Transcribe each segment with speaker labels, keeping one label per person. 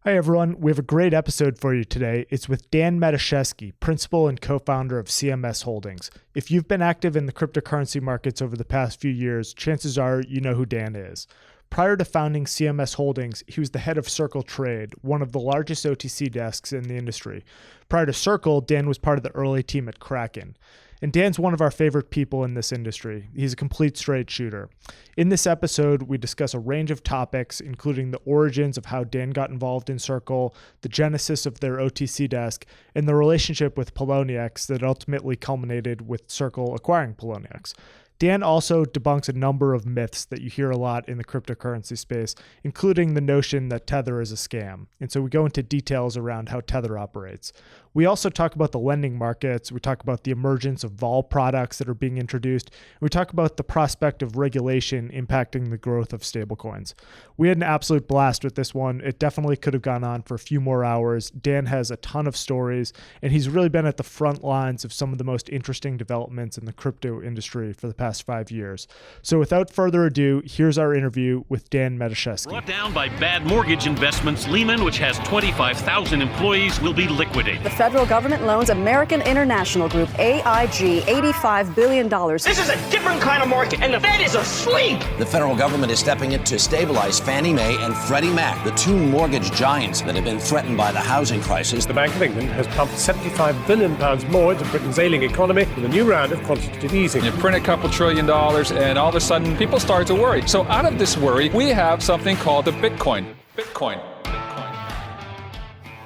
Speaker 1: Hi, everyone. We have a great episode for you today. It's with Dan Matuszewski, principal and co-founder of CMS Holdings. If you've been active in the cryptocurrency markets over the past few years, chances are you know who Dan is. Prior to founding CMS Holdings, he was the head of Circle Trade, one of the largest OTC desks in the industry. Prior to Circle, Dan was part of the early team at Kraken. And Dan's one of our favorite people in this industry. He's a complete straight shooter. In this episode, we discuss a range of topics, including the origins of how Dan got involved in Circle, the genesis of their OTC desk, and the relationship with Poloniex that ultimately culminated with Circle acquiring Poloniex. Dan also debunks a number of myths that you hear a lot in the cryptocurrency space, including the notion that Tether is a scam. And so we go into details around how Tether operates. We also talk about the lending markets. We talk about the emergence of vol products that are being introduced. We talk about the prospect of regulation impacting the growth of stablecoins. We had an absolute blast with this one. It definitely could have gone on for a few more hours. Dan has a ton of stories, and he's really been at the front lines of some of the most interesting developments in the crypto industry for the past 5 years. So without further ado, here's our interview with Dan Matuszewski.
Speaker 2: Brought down by bad mortgage investments, Lehman, which has 25,000 employees, will be liquidated.
Speaker 3: The federal government loans American International Group, AIG, $85 billion.
Speaker 4: This is a different kind of market, and the Fed is asleep.
Speaker 5: The federal government is stepping in to stabilize Fannie Mae and Freddie Mac, the two mortgage giants that have been threatened by the housing crisis.
Speaker 6: The Bank of England has pumped £75 billion more into Britain's ailing economy with a new round of quantitative easing.
Speaker 7: You print a couple $1 trillion, and all of a sudden, people start to worry. So out of this worry, we have something called the Bitcoin.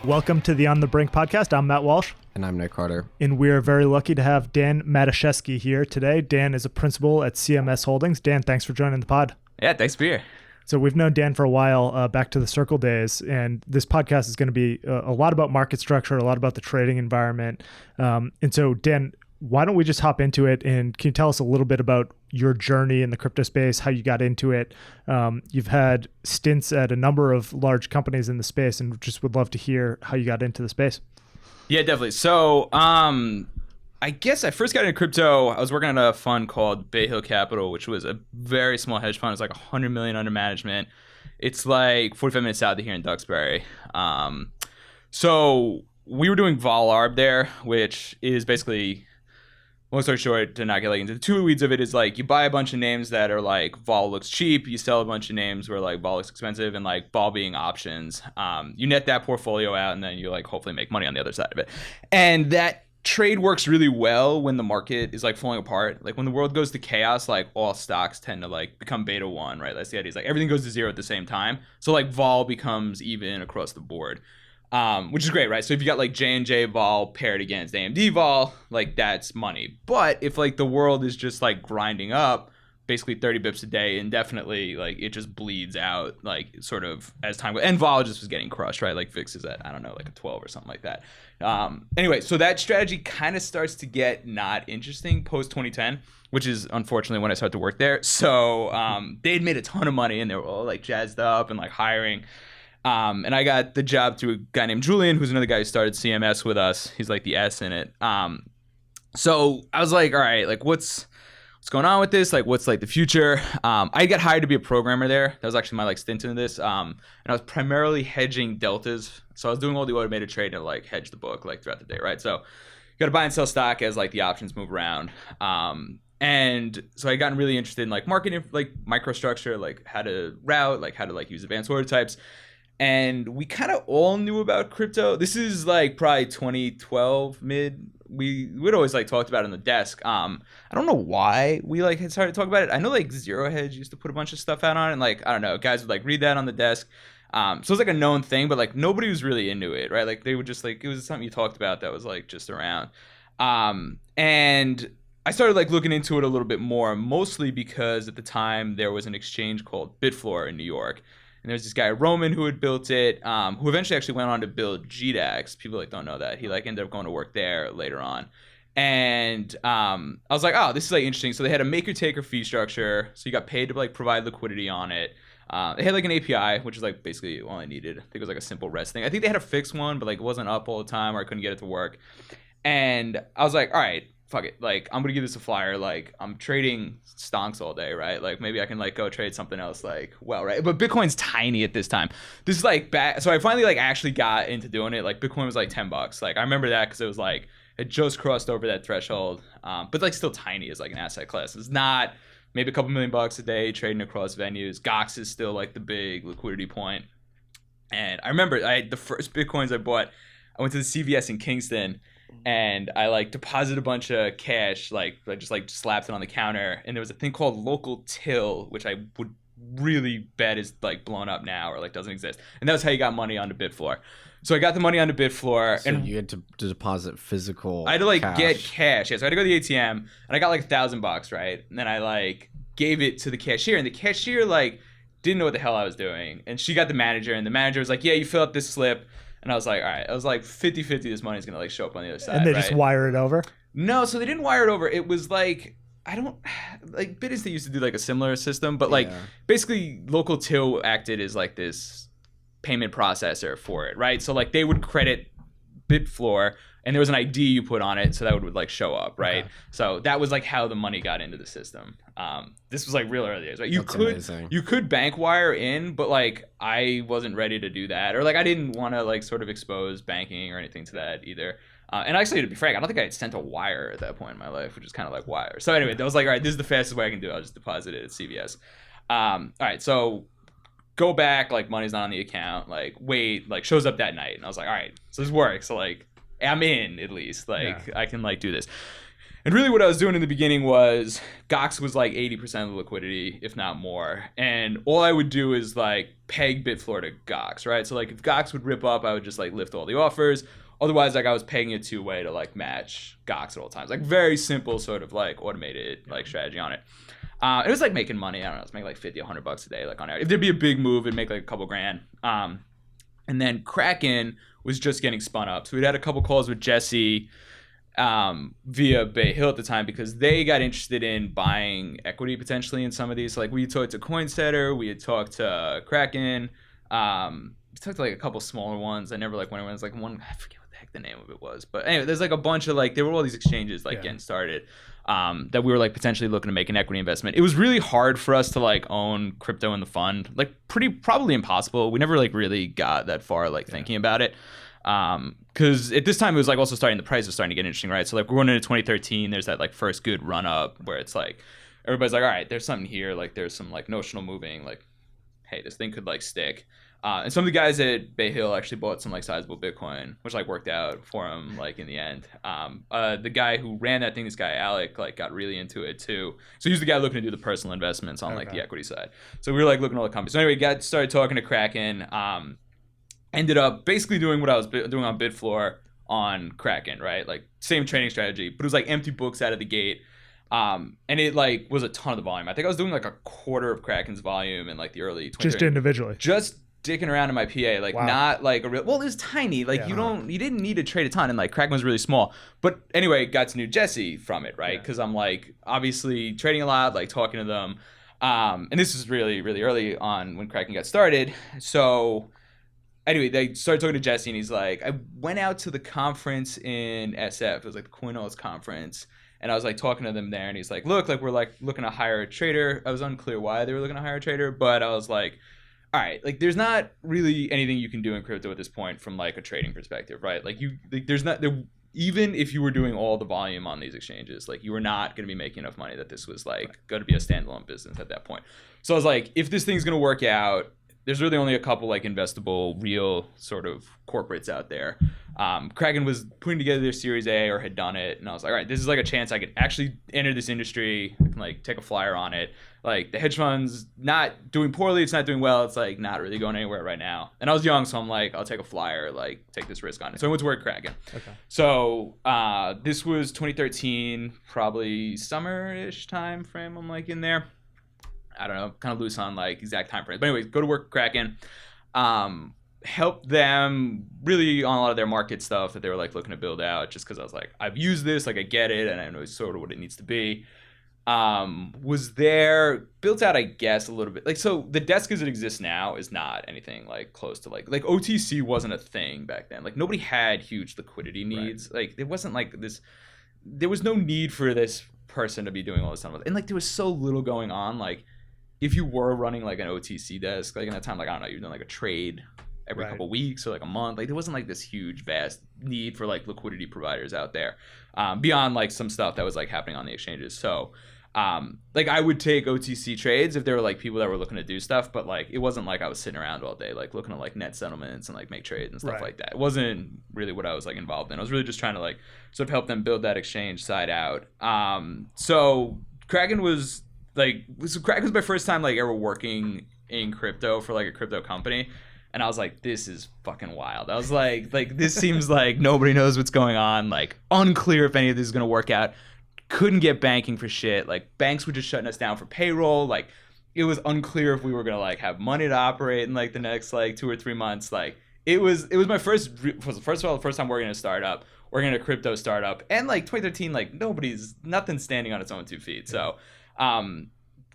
Speaker 1: Welcome to the On the Brink podcast. I'm Matt Walsh.
Speaker 8: And I'm Nick Carter.
Speaker 1: And we're very lucky to have Dan Matuszewski here today. Dan is a principal at CMS Holdings. Dan, thanks for joining the pod.
Speaker 8: Yeah, thanks for being here.
Speaker 1: So we've known Dan for a while, back to the Circle days, and this podcast is going to be a lot about market structure, a lot about the trading environment. And so, Dan, why don't we just hop into it, and can you tell us a little bit about your journey in the crypto space, how you got into it? You've had stints at a number of large companies in the space, and just would love to hear how you got into the space.
Speaker 8: Yeah, definitely. So I guess I first got into crypto. I was working on a fund called Bay Hill Capital, which was a very small hedge fund. It was like $100 million under management. It's like 45 minutes south of here in Duxbury. So we were doing vol arb there, which is basically, long story short, to not get like into the two weeds of it, is like you buy a bunch of names that are like vol looks cheap, you sell a bunch of names where like vol looks expensive, and like vol being options. You net that portfolio out, and then you like hopefully make money on the other side of it. And that trade works really well when the market is like falling apart. Like when the world goes to chaos, like all stocks tend to like become beta 1, right? That's the idea. It's like everything goes to zero at the same time. So like vol becomes even across the board. Which is great, right? So if you got like J&J vol paired against AMD vol, like that's money. But if like the world is just like grinding up basically 30 bips a day indefinitely, like it just bleeds out like sort of as time goes. And vol just was getting crushed, right? Like VIX is at, I don't know, like a 12 or something like that. Anyway, so that strategy kind of starts to get not interesting post 2010, which is unfortunately when I started to work there. So they'd made a ton of money and they were all like jazzed up and like hiring. And I got the job through a guy named Julian, who's another guy who started CMS with us. He's like the S in it. So I was like, all right, like what's going on with this? Like what's like the future? I got hired to be a programmer there. That was actually my like stint into this. And I was primarily hedging deltas. So I was doing all the automated trade to like hedge the book like throughout the day, right? So you got to buy and sell stock as like the options move around. And so I got really interested in like market, like microstructure, like how to route, like how to like use advanced order types. And we kind of all knew about crypto. This is like probably 2012 mid. We'd always like talked about it on the desk. I don't know why we like had started to talk about it. I know like Zero Hedge used to put a bunch of stuff out on it. And like, I don't know, guys would like read that on the desk. So it was like a known thing, but like nobody was really into it, right? Like they would just like, it was something you talked about that was like just around. And I started like looking into it a little bit more, mostly because at the time there was an exchange called Bitfloor in New York. And there's this guy, Roman, who had built it, who eventually actually went on to build GDAX. People like don't know that. He like ended up going to work there later on. And I was like, oh, this is like interesting. So they had a maker-taker fee structure. So you got paid to like provide liquidity on it. They had like an API, which is like basically all I needed. I think it was like a simple REST thing. I think they had a fixed one, but like it wasn't up all the time or I couldn't get it to work. And I was like, all right, fuck it, like I'm gonna give this a flyer. Like I'm trading stonks all day, right? Like maybe I can like go trade something else, like right? But Bitcoin's tiny at this time. This is like back, so I finally like actually got into doing it. Like Bitcoin was like $10. Like I remember that because it was like it just crossed over that threshold, but like still tiny as like an asset class. It's not maybe a couple $1 million a day trading across venues. Gox is still like the big liquidity point. And I remember the first Bitcoins I bought, I went to the CVS in Kingston and I like deposited a bunch of cash, like I just like slapped it on the counter. And there was a thing called local till, which I would really bet is like blown up now or like doesn't exist. And that was how you got money on the bid floor. So I got the money on the bid floor,
Speaker 9: so
Speaker 8: and
Speaker 9: you had to deposit physical.
Speaker 8: I had to like
Speaker 9: cash.
Speaker 8: get cash. Yeah, so I had to go to the ATM, and I got like $1,000, right? And then I like gave it to the cashier, and the cashier like didn't know what the hell I was doing, and she got the manager, and the manager was like, "Yeah, you fill out this slip," and I was like, "All right." I was like 50-50. This money's gonna like show up on the other side.
Speaker 1: And they
Speaker 8: right?
Speaker 1: just wire it over?
Speaker 8: No, so they didn't wire it over. It was like I don't like Bit used to do like a similar system, but like basically local till acted as like this payment processor for it, right? So like they would credit Bitfloor and there was an ID you put on it, so that would like show up, right? Okay. So that was like how the money got into the system. This was like real early days, right? You could bank wire in, but like I wasn't ready to do that, or like I didn't want to like sort of expose banking or anything to that either. And actually, to be frank, I don't think I had sent a wire at that point in my life, which is kind of like wire. So anyway, I was like, all right, this is the fastest way I can do it. I'll just deposit it at CVS. All right, so go back, like money's not on the account, like wait, like shows up that night. And I was like, all right, so this works. So like I'm in at least, like I can like do this. And really what I was doing in the beginning was Gox was like 80% of the liquidity, if not more. And all I would do is like peg Bitfloor to Gox, right? So like if Gox would rip up, I would just like lift all the offers. Otherwise, like I was pegging it two-way to like match Gox at all times. Like very simple sort of like automated like strategy on it. It was like making money. I don't know. It's making like $50, $100 a day, like on average. If there'd be a big move, it'd make like a couple grand. And then Kraken was just getting spun up. So we'd had a couple calls with Jesse via Bay Hill at the time because they got interested in buying equity potentially in some of these. So like we talked to CoinSetter, we had talked to Kraken, we talked to like a couple smaller ones. I never like went. It was like one, I forget what the heck the name of it was, but anyway, there's like a bunch of like there were all these exchanges like getting started. That we were like potentially looking to make an equity investment. It was really hard for us to like own crypto in the fund, like probably impossible. We never like really got that far like thinking about it. Cause at this time it was like also the price was starting to get interesting, right? So like we're going into 2013, there's that like first good run up where it's like, everybody's like, all right, there's something here. Like there's some like notional moving, like, hey, this thing could like stick. And some of the guys at Bay Hill actually bought some like sizable Bitcoin, which like worked out for him like in the end. The guy who ran that thing, this guy Alec, like got really into it too. So he was the guy looking to do the personal investments on like the equity side. So we were like looking at all the companies. So anyway, started talking to Kraken. Ended up basically doing what I was doing on Bitfloor on Kraken, right? Like same trading strategy, but it was like empty books out of the gate. And it like was a ton of the volume. I think I was doing like a quarter of Kraken's volume in like the early 20.
Speaker 1: Just individually. Just
Speaker 8: dicking around in my PA, like not like a real, well, it was tiny, like you didn't need to trade a ton, and like Kraken was really small. But anyway, got to know Jesse from it, right? Because I'm like obviously trading a lot, like talking to them. And this was really, really early on when Kraken got started. So anyway, they started talking to Jesse, and he's like, I went out to the conference in SF. It was like the CoinOS conference. And I was like talking to them there, and he's like, look, like we're like looking to hire a trader. I was unclear why they were looking to hire a trader, but I was like, all right, like there's not really anything you can do in crypto at this point from like a trading perspective, right? Like even if you were doing all the volume on these exchanges, like you were not going to be making enough money that this was like going to be a standalone business at that point. So I was like, if this thing's going to work out, there's really only a couple like investable real sort of corporates out there. Kraken was putting together their Series A or had done it, and I was like, all right, this is like a chance I could actually enter this industry. I can like take a flyer on it. Like the hedge fund's not doing poorly, it's not doing well, it's like not really going anywhere right now. And I was young, so I'm like, I'll take a flyer, like take this risk on it. So I went to work at Kraken. Okay. So this was 2013, probably summer-ish time frame. I'm like in there. I don't know, kind of loose on like exact time frames. But anyways, go to work at Kraken. Help them really on a lot of their market stuff that they were like looking to build out, just because I was like, I've used this, like I get it, and I know sort of what it needs to be. Was there, built out, I guess, a little bit. Like, so the desk as it exists now is not anything like close to like OTC wasn't a thing back then. Like nobody had huge liquidity needs. Right. Like it wasn't like this there was no need for this person to be doing all this stuff. And like there was so little going on. Like if you were running like an OTC desk, like in that time, like I don't know, you're doing like a trade every couple weeks or like a month. Like there wasn't like this huge vast need for like liquidity providers out there, beyond like some stuff that was like happening on the exchanges. So like I would take OTC trades if there were like people that were looking to do stuff, but like it wasn't like I was sitting around all day like looking at like net settlements and like make trades and stuff like that. It wasn't really what I was like involved in. I was really just trying to like sort of help them build that exchange side out. So Kraken was Kraken was my first time like ever working in crypto for like a crypto company. And I was like, this is fucking wild. I was like this seems like nobody knows what's going on. Like unclear if any of this is going to work out. Couldn't get banking for shit. Like banks were just shutting us down for payroll. Like it was unclear if we were gonna like have money to operate in like the next like 2 or 3 months. Like it was my first of all the first time working in a startup, working in a crypto startup, and like 2013, like nothing's standing on its own 2 feet. So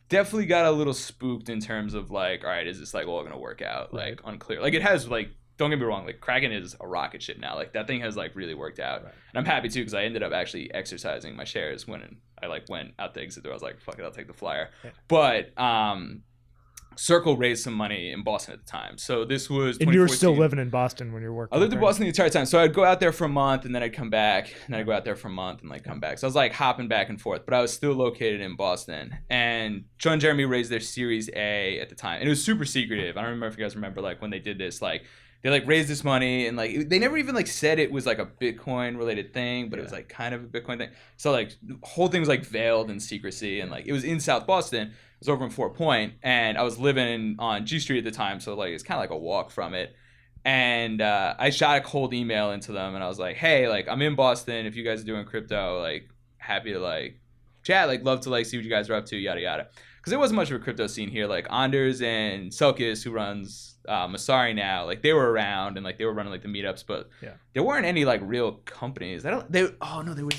Speaker 8: definitely got a little spooked in terms of like, all right, is this like all gonna work out? Like unclear. Like it has like, don't get me wrong, like Kraken is a rocket ship now. Like that thing has like really worked out. And I'm happy too because I ended up actually exercising my shares when I like went out the exit door. I was like, fuck it, I'll take the flyer. But Circle raised some money in Boston at the time. So this was 2014.
Speaker 1: And you were still living in Boston when you were working?
Speaker 8: I lived in Boston the entire time. So I'd go out there for a month and then I'd come back. And then I'd go out there for a month and like come back. So I was like hopping back and forth. But I was still located in Boston. And John and Jeremy raised their Series A at the time. And it was super secretive. I don't remember if you guys remember like when they did this, like they like raised this money and like they never even like said it was like a Bitcoin related thing, but it was like kind of a Bitcoin thing. So like the whole thing was like veiled in secrecy and like it was in South Boston. It was over in Fort Point and I was living on G Street at the time. So like it's kind of like a walk from it. And I shot a cold email into them and I was like, hey, like I'm in Boston. If you guys are doing crypto, like happy to like chat, like love to like see what you guys are up to, yada, yada. Because there wasn't much of a crypto scene here. Like Anders and Selkis, who runs Masari now, like they were around and like they were running like the meetups, but there weren't any like real companies. There was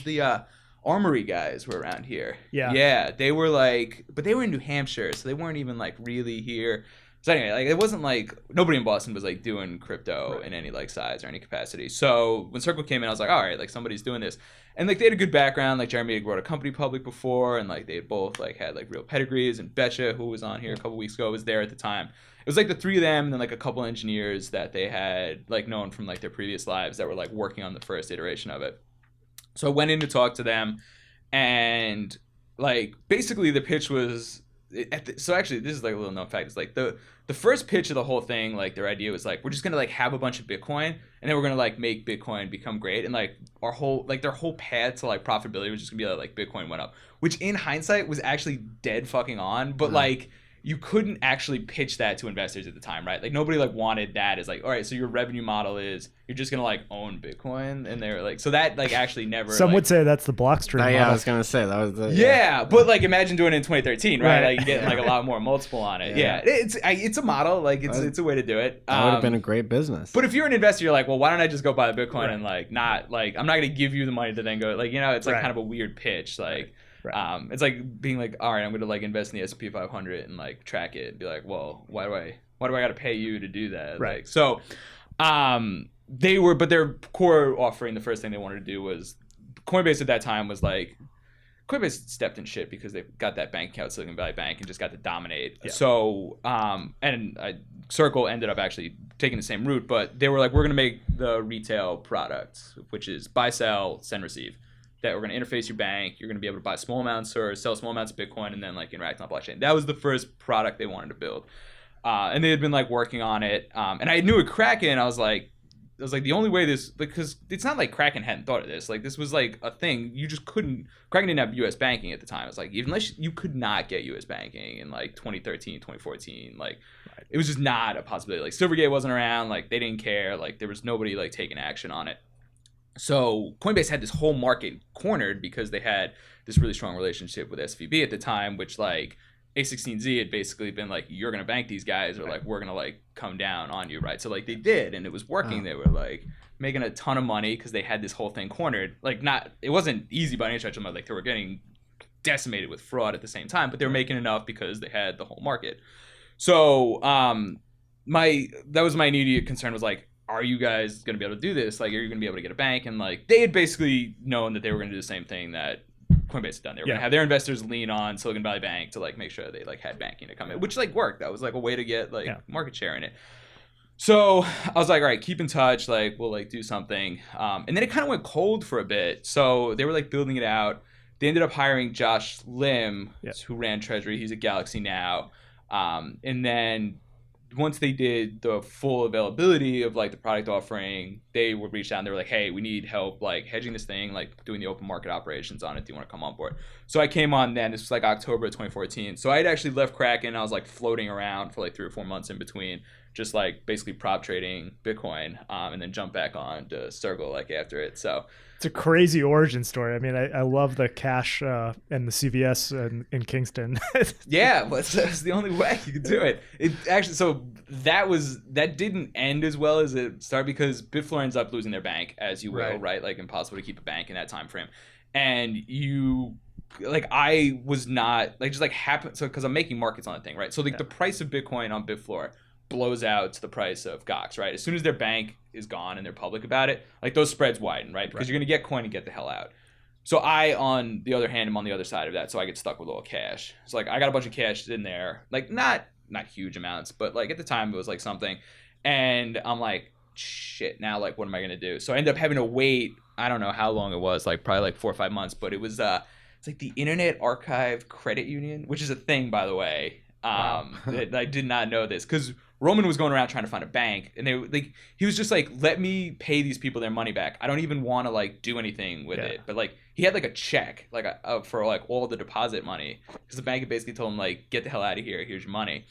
Speaker 8: the Armory guys were around here. Yeah, they were like, but they were in New Hampshire, so they weren't even like really here. So anyway, like it wasn't like nobody in Boston was like doing crypto in any like size or any capacity. So when Circle came in, I was like, all right, like somebody's doing this. And like they had a good background. Like Jeremy had brought a company public before, and like they had both like had like real pedigrees. And Betcha, who was on here a couple weeks ago, was there at the time. It was like the three of them, and then like a couple engineers that they had like known from like their previous lives that were like working on the first iteration of it. So I went in to talk to them, and like basically the pitch was. So actually, this is like a little known fact. It's like the first pitch of the whole thing, like their idea was like, we're just gonna like have a bunch of Bitcoin and then we're gonna like make Bitcoin become great, and like our whole like their whole path to like profitability was just gonna be like Bitcoin went up, which in hindsight was actually dead fucking on, but like you couldn't actually pitch that to investors at the time, right? Like nobody like wanted that as like, all right, so your revenue model is you're just gonna like own Bitcoin, and they're like, so that like actually never.
Speaker 1: Some would say that's the Blockstream model.
Speaker 9: Yeah, I was gonna say that was the.
Speaker 8: Yeah, but like imagine doing it in 2013, right? Like getting like a lot more multiple on it. Yeah, it's a model, like it's a way to do it.
Speaker 9: That would have been a great business.
Speaker 8: But if you're an investor, you're like, well, why don't I just go buy the Bitcoin and like not like I'm not gonna give you the money to then go like it's like kind of a weird pitch, like. It's like being like, all right, I'm gonna like invest in the S&P 500 and like track it and be like, well, why do I gotta pay you to do that?
Speaker 1: Right.
Speaker 8: Like, so they were, but their core offering, the first thing they wanted to do was Coinbase at that time was like Coinbase stepped in shit because they got that bank account, Silicon Valley Bank, and just got to dominate. So Circle ended up actually taking the same route, but they were like, we're gonna make the retail product, which is buy, sell, send, receive. That we're going to interface your bank, you're going to be able to buy small amounts or sell small amounts of Bitcoin and then like interact on the blockchain. That was the first product they wanted to build. And they had been like working on it. And I knew at Kraken, I was like the only way this, because it's not like Kraken hadn't thought of this. Like this was like a thing. You just couldn't, Kraken didn't have US banking at the time. It's like, even unless you could not get US banking in like 2013, 2014, like it was just not a possibility. Like Silvergate wasn't around, like they didn't care. Like there was nobody like taking action on it. So Coinbase had this whole market cornered because they had this really strong relationship with SVB at the time, which like A16Z had basically been like, you're going to bank these guys or like, we're going to like come down on you. Right. So like they did, and it was working. They were like making a ton of money because they had this whole thing cornered. Like it wasn't easy by any stretch of the like they were getting decimated with fraud at the same time, but they were making enough because they had the whole market. So that was my immediate concern was like, are you guys going to be able to do this? Like, are you going to be able to get a bank? And like, they had basically known that they were going to do the same thing that Coinbase had done. They were going to have their investors lean on Silicon Valley Bank to like make sure they like had banking to come in, which like worked. That was like a way to get like market share in it. So I was like, all right, keep in touch. Like, we'll like do something. And then it kind of went cold for a bit. So they were like building it out. They ended up hiring Josh Lim, who ran Treasury. He's at Galaxy now. And then once they did the full availability of like the product offering, they would reach out and they were like, hey, we need help like hedging this thing, like doing the open market operations on it. Do you want to come on board? So I came on then. This was like October of 2014. So I had actually left Kraken. I was like floating around for like 3 or 4 months in between, just like basically prop trading Bitcoin, and then jump back on to Circle like after it. So
Speaker 1: it's a crazy origin story. I mean, I love the cash and the CVS in Kingston.
Speaker 8: Yeah, but that's the only way you could do it. It actually, so that didn't end as well as it started because Bitfloor ends up losing their bank, as you will, right? Like impossible to keep a bank in that time frame. And I was not like just like happen. So because I'm making markets on the thing, right? So like the price of Bitcoin on Bitfloor blows out to the price of Gox, right? As soon as their bank is gone and they're public about it, like those spreads widen, right? Because you're gonna get coin and get the hell out. So I, on the other hand, am on the other side of that, so I get stuck with all cash. So like I got a bunch of cash in there, like not huge amounts, but like at the time it was like something, and I'm like, shit, now like what am I gonna do? So I ended up having to wait. I don't know how long it was, like probably like 4 or 5 months, but it was it's like the Internet Archive Credit Union, which is a thing, by the way. I did not know this because Roman was going around trying to find a bank, and he was just like, let me pay these people their money back. I don't even want to like do anything with it. But like he had like a check like for like all the deposit money because the bank had basically told him like, get the hell out of here. Here's your money.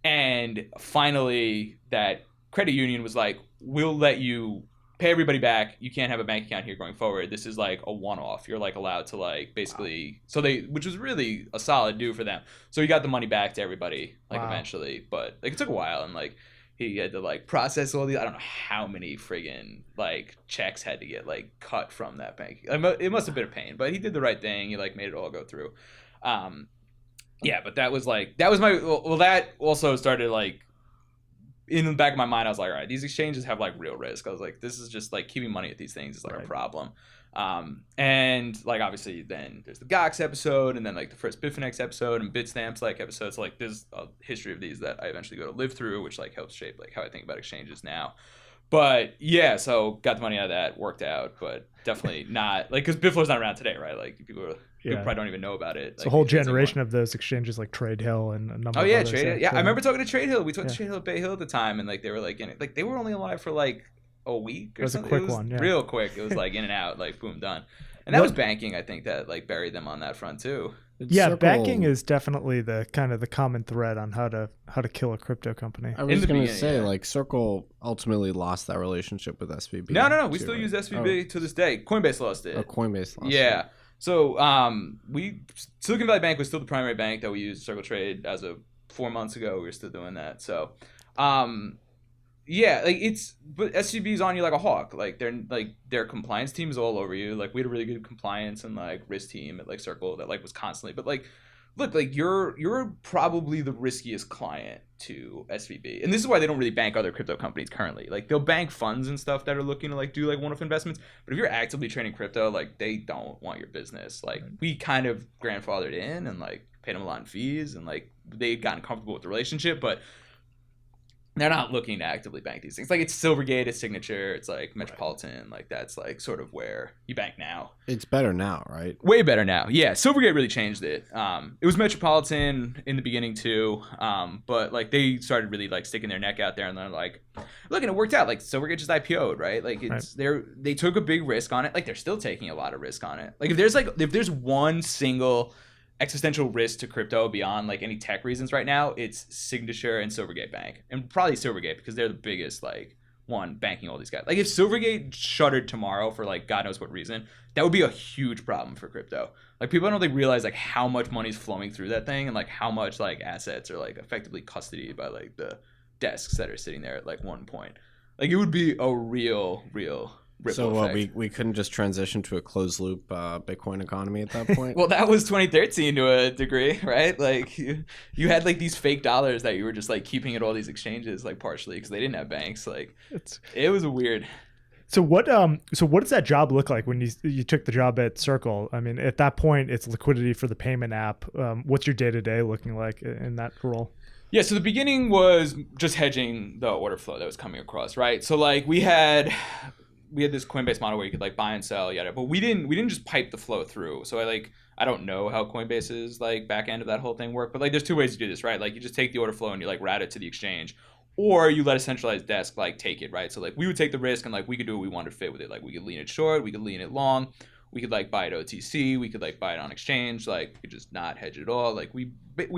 Speaker 8: And finally that credit union was like, we'll let you pay everybody back. You can't have a bank account here going forward. This is like a one-off. You're like allowed to like basically, so which was really a solid do for them. So he got the money back to everybody like eventually, but like it took a while, and like he had to like process all the, I don't know how many friggin' like checks had to get like cut from that bank. It must have been a pain, but he did the right thing. He like made it all go through. But that was that also started like, in the back of my mind, I was like, all right, these exchanges have like real risk. I was like, this is just like keeping money at these things is like a problem. And like obviously then there's the Gox episode, and then like the first Bitfinex episode and Bitstamps like episodes. So, like there's a history of these that I eventually go to live through, which like helps shape like how I think about exchanges now. But yeah, so got the money out of that, worked out, but definitely not like, because Bitfloor's not around today, right? Like people probably don't even know about it.
Speaker 1: It's
Speaker 8: like,
Speaker 1: a whole generation of those exchanges like Trade Hill and a number of others.
Speaker 8: Trade Hill. Yeah, I remember talking to Trade Hill. We talked to Trade Hill at Bay Hill at the time, and like they were like in it, like they were only alive for like a week or something.
Speaker 1: It was a quick one,
Speaker 8: real quick. It was like in and out, like boom, done. And that was banking, I think, that like buried them on that front too.
Speaker 1: Banking is definitely the kind of the common thread on how to kill a crypto company.
Speaker 9: I was going to say, like, Circle ultimately lost that relationship with SVB.
Speaker 8: No. We still use SVB to this day. Coinbase lost it.
Speaker 9: Oh, Coinbase lost it.
Speaker 8: Yeah. So Silicon Valley Bank was still the primary bank that we used Circle Trade as of 4 months ago. We were still doing that. So but SVB's on you like a hawk. Like their compliance team is all over you. Like we had a really good compliance and like risk team at like Circle that like was constantly, but like look, like you're probably the riskiest client to SVB. And this is why they don't really bank other crypto companies currently. Like they'll bank funds and stuff that are looking to like do like one-off investments, but if you're actively trading crypto, like they don't want your business. Like we kind of grandfathered in and like paid them a lot in fees, and like they'd gotten comfortable with the relationship, but they're not looking to actively bank these things. Like it's Silvergate, it's Signature, it's like Metropolitan. Like that's like sort of where you bank now.
Speaker 9: It's better now, right?
Speaker 8: Way better now. Yeah, Silvergate really changed it. It was Metropolitan in the beginning too, but like they started really like sticking their neck out there, and they're like, look, and it worked out. Like Silvergate just IPO'd, right? Like it's they took a big risk on it. Like they're still taking a lot of risk on it. Like if there's one single existential risk to crypto beyond like any tech reasons right now, it's Signature and Silvergate Bank, and probably Silvergate because they're the biggest like one banking all these guys. Like if Silvergate shuttered tomorrow for like God knows what reason, that would be a huge problem for crypto. Like people don't really realize like how much money's flowing through that thing, and like how much like assets are like effectively custodied by like the desks that are sitting there at like one point. Like it would be a real ripple
Speaker 9: So
Speaker 8: effect.
Speaker 9: we couldn't just transition to a closed loop Bitcoin economy at that point?
Speaker 8: Well, that was 2013 to a degree, right? Like you had like these fake dollars that you were just like keeping at all these exchanges, like partially because they didn't have banks. Like it was weird.
Speaker 1: So what does that job look like when you took the job at Circle? I mean, at that point, it's liquidity for the payment app. What's your day-to-day looking like in that role?
Speaker 8: Yeah, so the beginning was just hedging the order flow that was coming across, right? So like we had this Coinbase model where you could like buy and sell, yada, but we didn't just pipe the flow through. So I don't know how Coinbase's like back end of that whole thing worked, but like there's two ways to do this, right? Like you just take the order flow and you like route it to the exchange. Or you let a centralized desk like take it, right? So like we would take the risk and like we could do what we wanted to fit with it. Like we could lean it short, we could lean it long, we could like buy it OTC, we could like buy it on exchange, like we could just not hedge it at all. Like we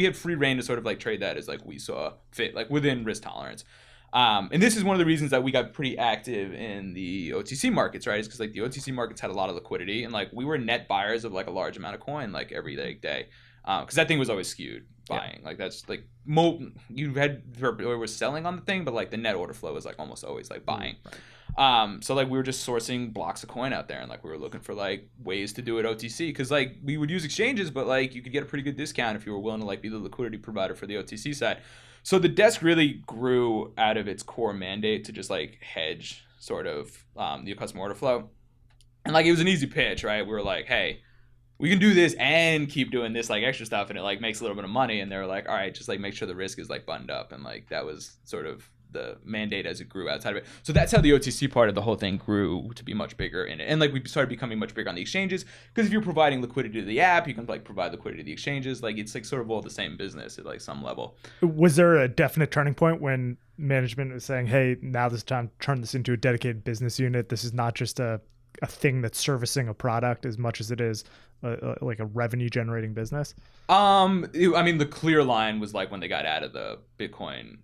Speaker 8: had free reign to sort of like trade that as like we saw fit, like within risk tolerance. And this is one of the reasons that we got pretty active in the OTC markets, right? Is because like the OTC markets had a lot of liquidity and like we were net buyers of like a large amount of coin like every day. Because that thing was always skewed buying. Like that's like you had or was selling on the thing, but like the net order flow was like almost always like buying. So like we were just sourcing blocks of coin out there, and like we were looking for like ways to do it OTC because like we would use exchanges, but like you could get a pretty good discount if you were willing to like be the liquidity provider for the OTC side. So the desk really grew out of its core mandate to just like hedge sort of the customer order flow, and like it was an easy pitch, right? We were like, hey, we can do this and keep doing this like extra stuff, and it like makes a little bit of money. And they're like, all right, just like make sure the risk is like buttoned up. And like that was sort of the mandate as it grew outside of it. So that's how the OTC part of the whole thing grew to be much bigger in it. And like we started becoming much bigger on the exchanges because if you're providing liquidity to the app, you can like provide liquidity to the exchanges. Like it's like sort of all the same business at like some level.
Speaker 1: Was there a definite turning point when management was saying, hey, now this time turn this into a dedicated business unit? This is not just a thing that's servicing a product as much as it is like a revenue generating business? I
Speaker 8: mean, the clear line was like when they got out of the Bitcoin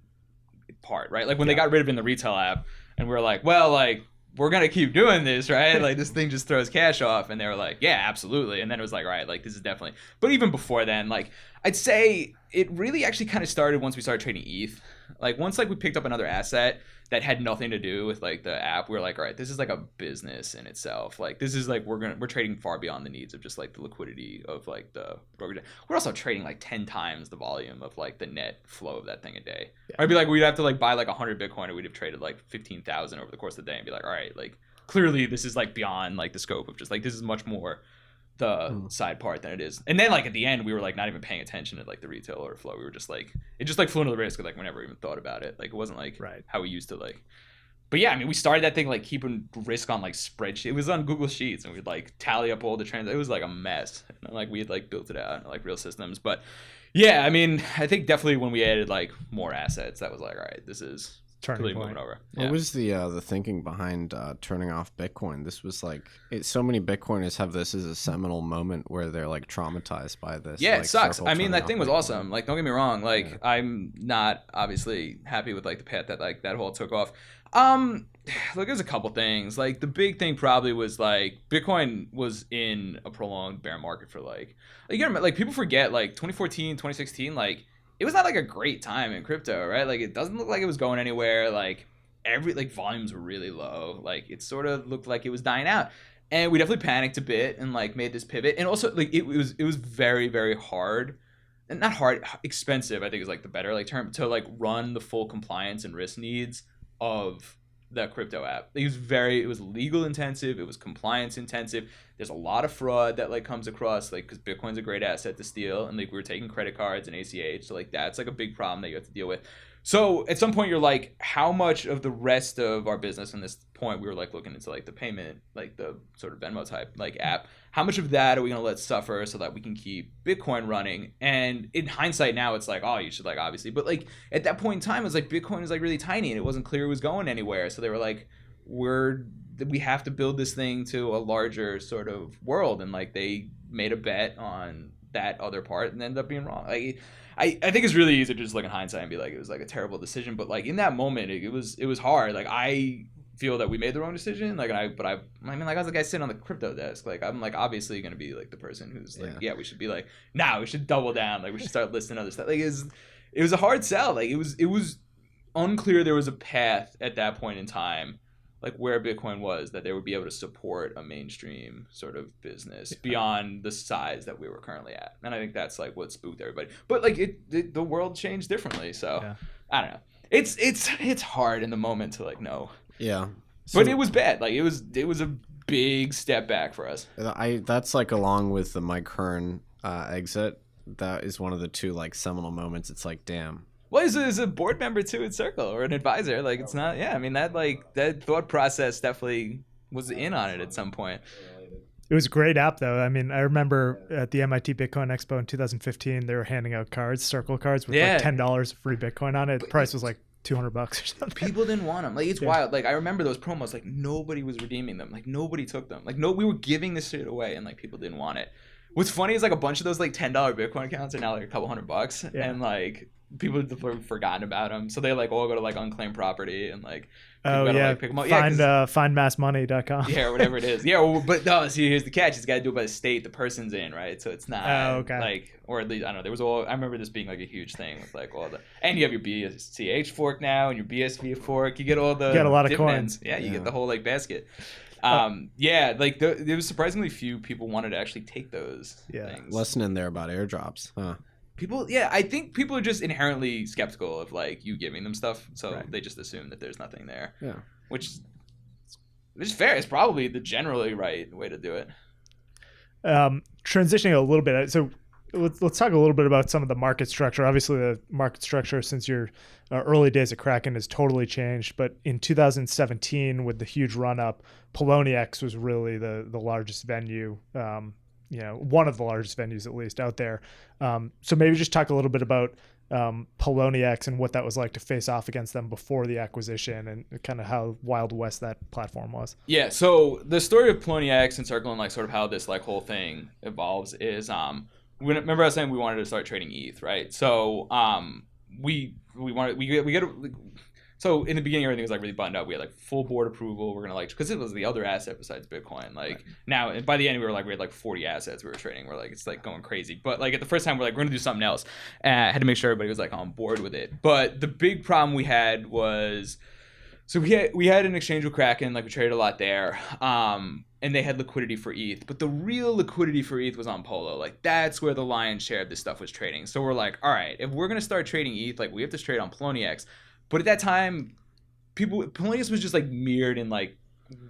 Speaker 8: part, right? Like when they got rid of it in the retail app and we were like, well, like we're going to keep doing this, right? Like this thing just throws cash off. And they were like, yeah, absolutely. And then it was like, all right, like this is definitely, but even before then, like I'd say it really actually kind of started once we started trading ETH. Like once like we picked up another asset that had nothing to do with like the app, we were like, all right, this is like a business in itself. Like this is like we're trading far beyond the needs of just like the liquidity of like the brokerage. We're also trading like 10 times the volume of like the net flow of that thing a day. Yeah. I'd be like, we'd have to like buy like 100 Bitcoin and we'd have traded like 15,000 over the course of the day and be like, all right, like clearly this is like beyond like the scope of just like this is much more the side part than it is. And then like at the end we were like not even paying attention to like the retail order flow. We were just like it just like flew into the risk like we never even thought about it. Like it wasn't like how we used to like. But yeah, I mean we started that thing like keeping risk on like spreadsheet. It was on Google Sheets and we'd like tally up all the trends. It was like a mess. And like we had like built it out in like real systems. But yeah, I mean I think definitely when we added like more assets that was like all right, this is really moving over.
Speaker 9: What was the thinking behind turning off Bitcoin? This was like so many Bitcoiners have this as a seminal moment where they're like traumatized by this.
Speaker 8: Yeah,
Speaker 9: like,
Speaker 8: it sucks.
Speaker 9: Circle
Speaker 8: I mean, that
Speaker 9: turning
Speaker 8: thing
Speaker 9: off
Speaker 8: was
Speaker 9: Bitcoin.
Speaker 8: awesome. Like, don't get me wrong. Like, I'm not obviously happy with like the path that like that whole took off. Look, there's a couple things. Like, the big thing probably was like Bitcoin was in a prolonged bear market for like you gotta like people forget like 2014, 2016, like. It was not like a great time in crypto, right? Like it doesn't look like it was going anywhere. Like volumes were really low. Like it sort of looked like it was dying out. And we definitely panicked a bit and like made this pivot. And also like it was very, very hard. And not hard, expensive, I think is like the better like term to like run the full compliance and risk needs of the crypto app. It was legal intensive, it was compliance intensive. There's a lot of fraud that like comes across like because Bitcoin's a great asset to steal and like we were taking credit cards and ACH, so like that's like a big problem that you have to deal with. So at some point you're like, how much of the rest of our business from this point we were like looking into like the payment, like the sort of Venmo type like app, how much of that are we going to let suffer so that we can keep Bitcoin running? And in hindsight now it's like, oh, you should like obviously, but like at that point in time it was like Bitcoin was like really tiny and it wasn't clear it was going anywhere. So they were like, we have to build this thing to a larger sort of world, and like they made a bet on that other part and ended up being wrong. Like I think it's really easy to just look in hindsight and be like it was like a terrible decision, but like in that moment it was hard. Like I feel that we made the wrong decision. Like I mean like I was the guy sitting on the crypto desk. Like I'm like obviously gonna be like the person who's like we should be like we should double down. Like we should start listing other stuff. Like it was a hard sell. Like it was unclear there was a path at that point in time. like where Bitcoin was, that they would be able to support a mainstream sort of business beyond the size that we were currently at. And I think that's like what spooked everybody. But like the world changed differently. So I don't know. It's hard in the moment to like know.
Speaker 9: Yeah.
Speaker 8: But it was bad. Like it was a big step back for us.
Speaker 9: That's like along with the Mike Hearn exit. That is one of the two like seminal moments. It's like, damn.
Speaker 8: Well, he's a board member too at Circle, or an advisor. Like it's not. Yeah, I mean that thought process definitely was in on it at some point.
Speaker 1: It was a great app, though. I mean, I remember at the MIT Bitcoin Expo in 2015, they were handing out cards, Circle cards, with like $10 of free Bitcoin on it. The price was like $200 or something.
Speaker 8: People didn't want them. Like it's wild. Like I remember those promos. Like nobody was redeeming them. Like nobody took them. Like we were giving this shit away, and like people didn't want it. What's funny is like a bunch of those like $10 Bitcoin accounts are now like a couple $100, and like people have forgotten about them. So they like all go to like unclaimed property and like. Like, pick them up.
Speaker 1: Findmassmoney.com.
Speaker 8: Yeah, or whatever it is. Yeah, well, but no. See, here's the catch: it's got to do it by the state the person's in, right? So it's not like, or at least I don't know. There was I remember this being like a huge thing with like all the, and you have your BSCH fork now and your BSV fork. You get all the.
Speaker 1: You get a lot of
Speaker 8: dividends.
Speaker 1: coins.
Speaker 8: Yeah, you get the whole like basket. Like there was surprisingly few people wanted to actually take those things.
Speaker 9: Lesson in there about airdrops, huh?
Speaker 8: People, I think people are just inherently skeptical of like you giving them stuff, so they just assume that there's nothing there.
Speaker 9: Yeah,
Speaker 8: which is fair. It's probably the generally right way to do it.
Speaker 1: Transitioning a little bit, so let's talk a little bit about some of the market structure. Obviously, the market structure since your early days at Kraken has totally changed. But in 2017, with the huge run up, Poloniex was really the largest venue. One of the largest venues, at least, out there. So maybe just talk a little bit about Poloniex and what that was like to face off against them before the acquisition, and kind of how Wild West that platform was.
Speaker 8: Yeah, so the story of Poloniex and Circle and like sort of how this like whole thing evolves is remember I was saying we wanted to start trading ETH, right? So so in the beginning, everything was like really buttoned up. We had like full board approval. We're gonna like, because it was the other asset besides Bitcoin. Like now, and by the end, we had like 40 assets we were trading. We're like, it's like going crazy. But like at the first time, we're gonna do something else. Had to make sure everybody was like on board with it. But the big problem we had was, so we had an exchange with Kraken. Like we traded a lot there. And they had liquidity for ETH, but the real liquidity for ETH was on Polo. Like that's where the lion's share of this stuff was trading. So we're like, all right, if we're gonna start trading ETH, like we have to trade on Poloniex. But at that time, Poloniex was just like mirrored in like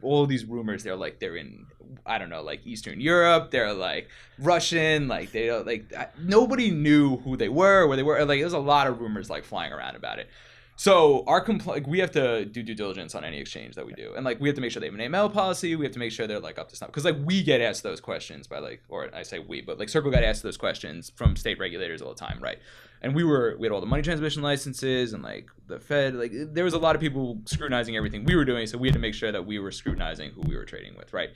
Speaker 8: all these rumors. They're in, I don't know, like Eastern Europe. They're like Russian. Like they don't like, nobody knew who they were, where they were. Like there's a lot of rumors like flying around about it. So we have to do due diligence on any exchange that we do, and like we have to make sure they have an AML policy. We have to make sure they're like up to snuff, because like we get asked those questions by like, or I say we, but like Circle got asked those questions from state regulators all the time, right? And we had all the money transmission licenses and like the Fed. Like there was a lot of people scrutinizing everything we were doing, so we had to make sure that we were scrutinizing who we were trading with, right?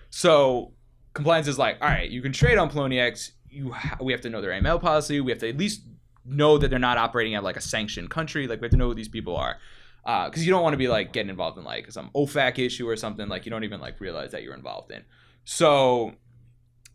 Speaker 8: So compliance is like, all right, you can trade on Poloniex. We have to know their AML policy. We have to at least know that they're not operating at like a sanctioned country. Like we have to know who these people are, because you don't want to be like getting involved in like some OFAC issue or something like you don't even like realize that you're involved in. So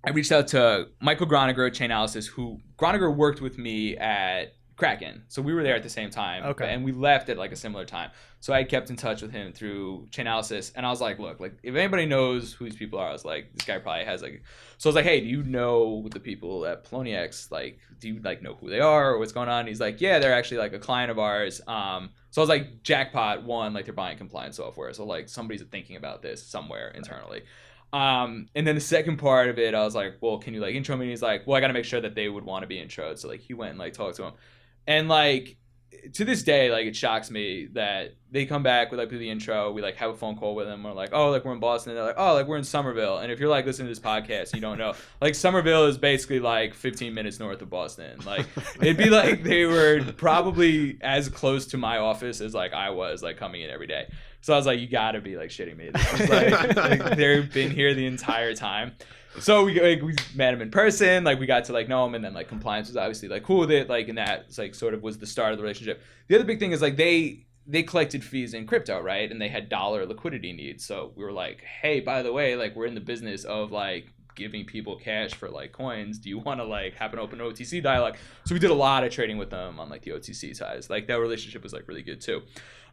Speaker 8: I reached out to Michael Groniger at Chainalysis, who Groniger worked with me at Kraken, so we were there at the same time.
Speaker 1: Okay.
Speaker 8: And we left at like a similar time, so I kept in touch with him through Chainalysis, and I was like, look, like if anybody knows who these people are, I was like, this guy probably has like, so I was like, hey, do you know the people at Poloniex? Like, do you like know who they are or what's going on? And he's like, yeah, they're actually like a client of ours. So I was like, jackpot, one, like they're buying compliance software, so like somebody's thinking about this somewhere internally. And then the second part of it, I was like, well, can you like intro me? And he's like, well, I got to make sure that they would want to be introed. So like he went and like talked to him. And like to this day, like it shocks me that they come back with like the intro. We like have a phone call with them. We're like, oh, like we're in Boston. And they're like, oh, like we're in Somerville. And if you're like listening to this podcast, and you don't know, like Somerville is basically like 15 minutes north of Boston. Like it'd be like they were probably as close to my office as like I was like coming in every day. So I was like, you gotta be like shitting me. This is like they've been here the entire time. So we met him in person, like we got to like know him, and then like compliance was obviously like cool with it, like, and that like sort of was the start of the relationship. The other big thing is like they collected fees in crypto, right? And they had dollar liquidity needs. So we were like, hey, by the way, like we're in the business of like giving people cash for like coins. Do you want to like have an open OTC dialogue? So we did a lot of trading with them on like the OTC side. Like that relationship was like really good too.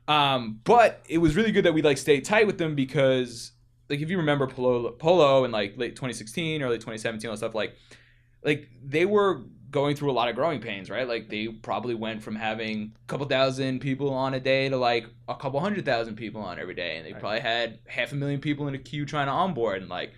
Speaker 8: But it was really good that we like stayed tight with them because like if you remember Polo in like late 2016, early 2017, all that stuff, like they were going through a lot of growing pains, right? Like they probably went from having a couple thousand people on a day to like a couple 100,000 people on every day, and they probably had 500,000 people in a queue trying to onboard, and like,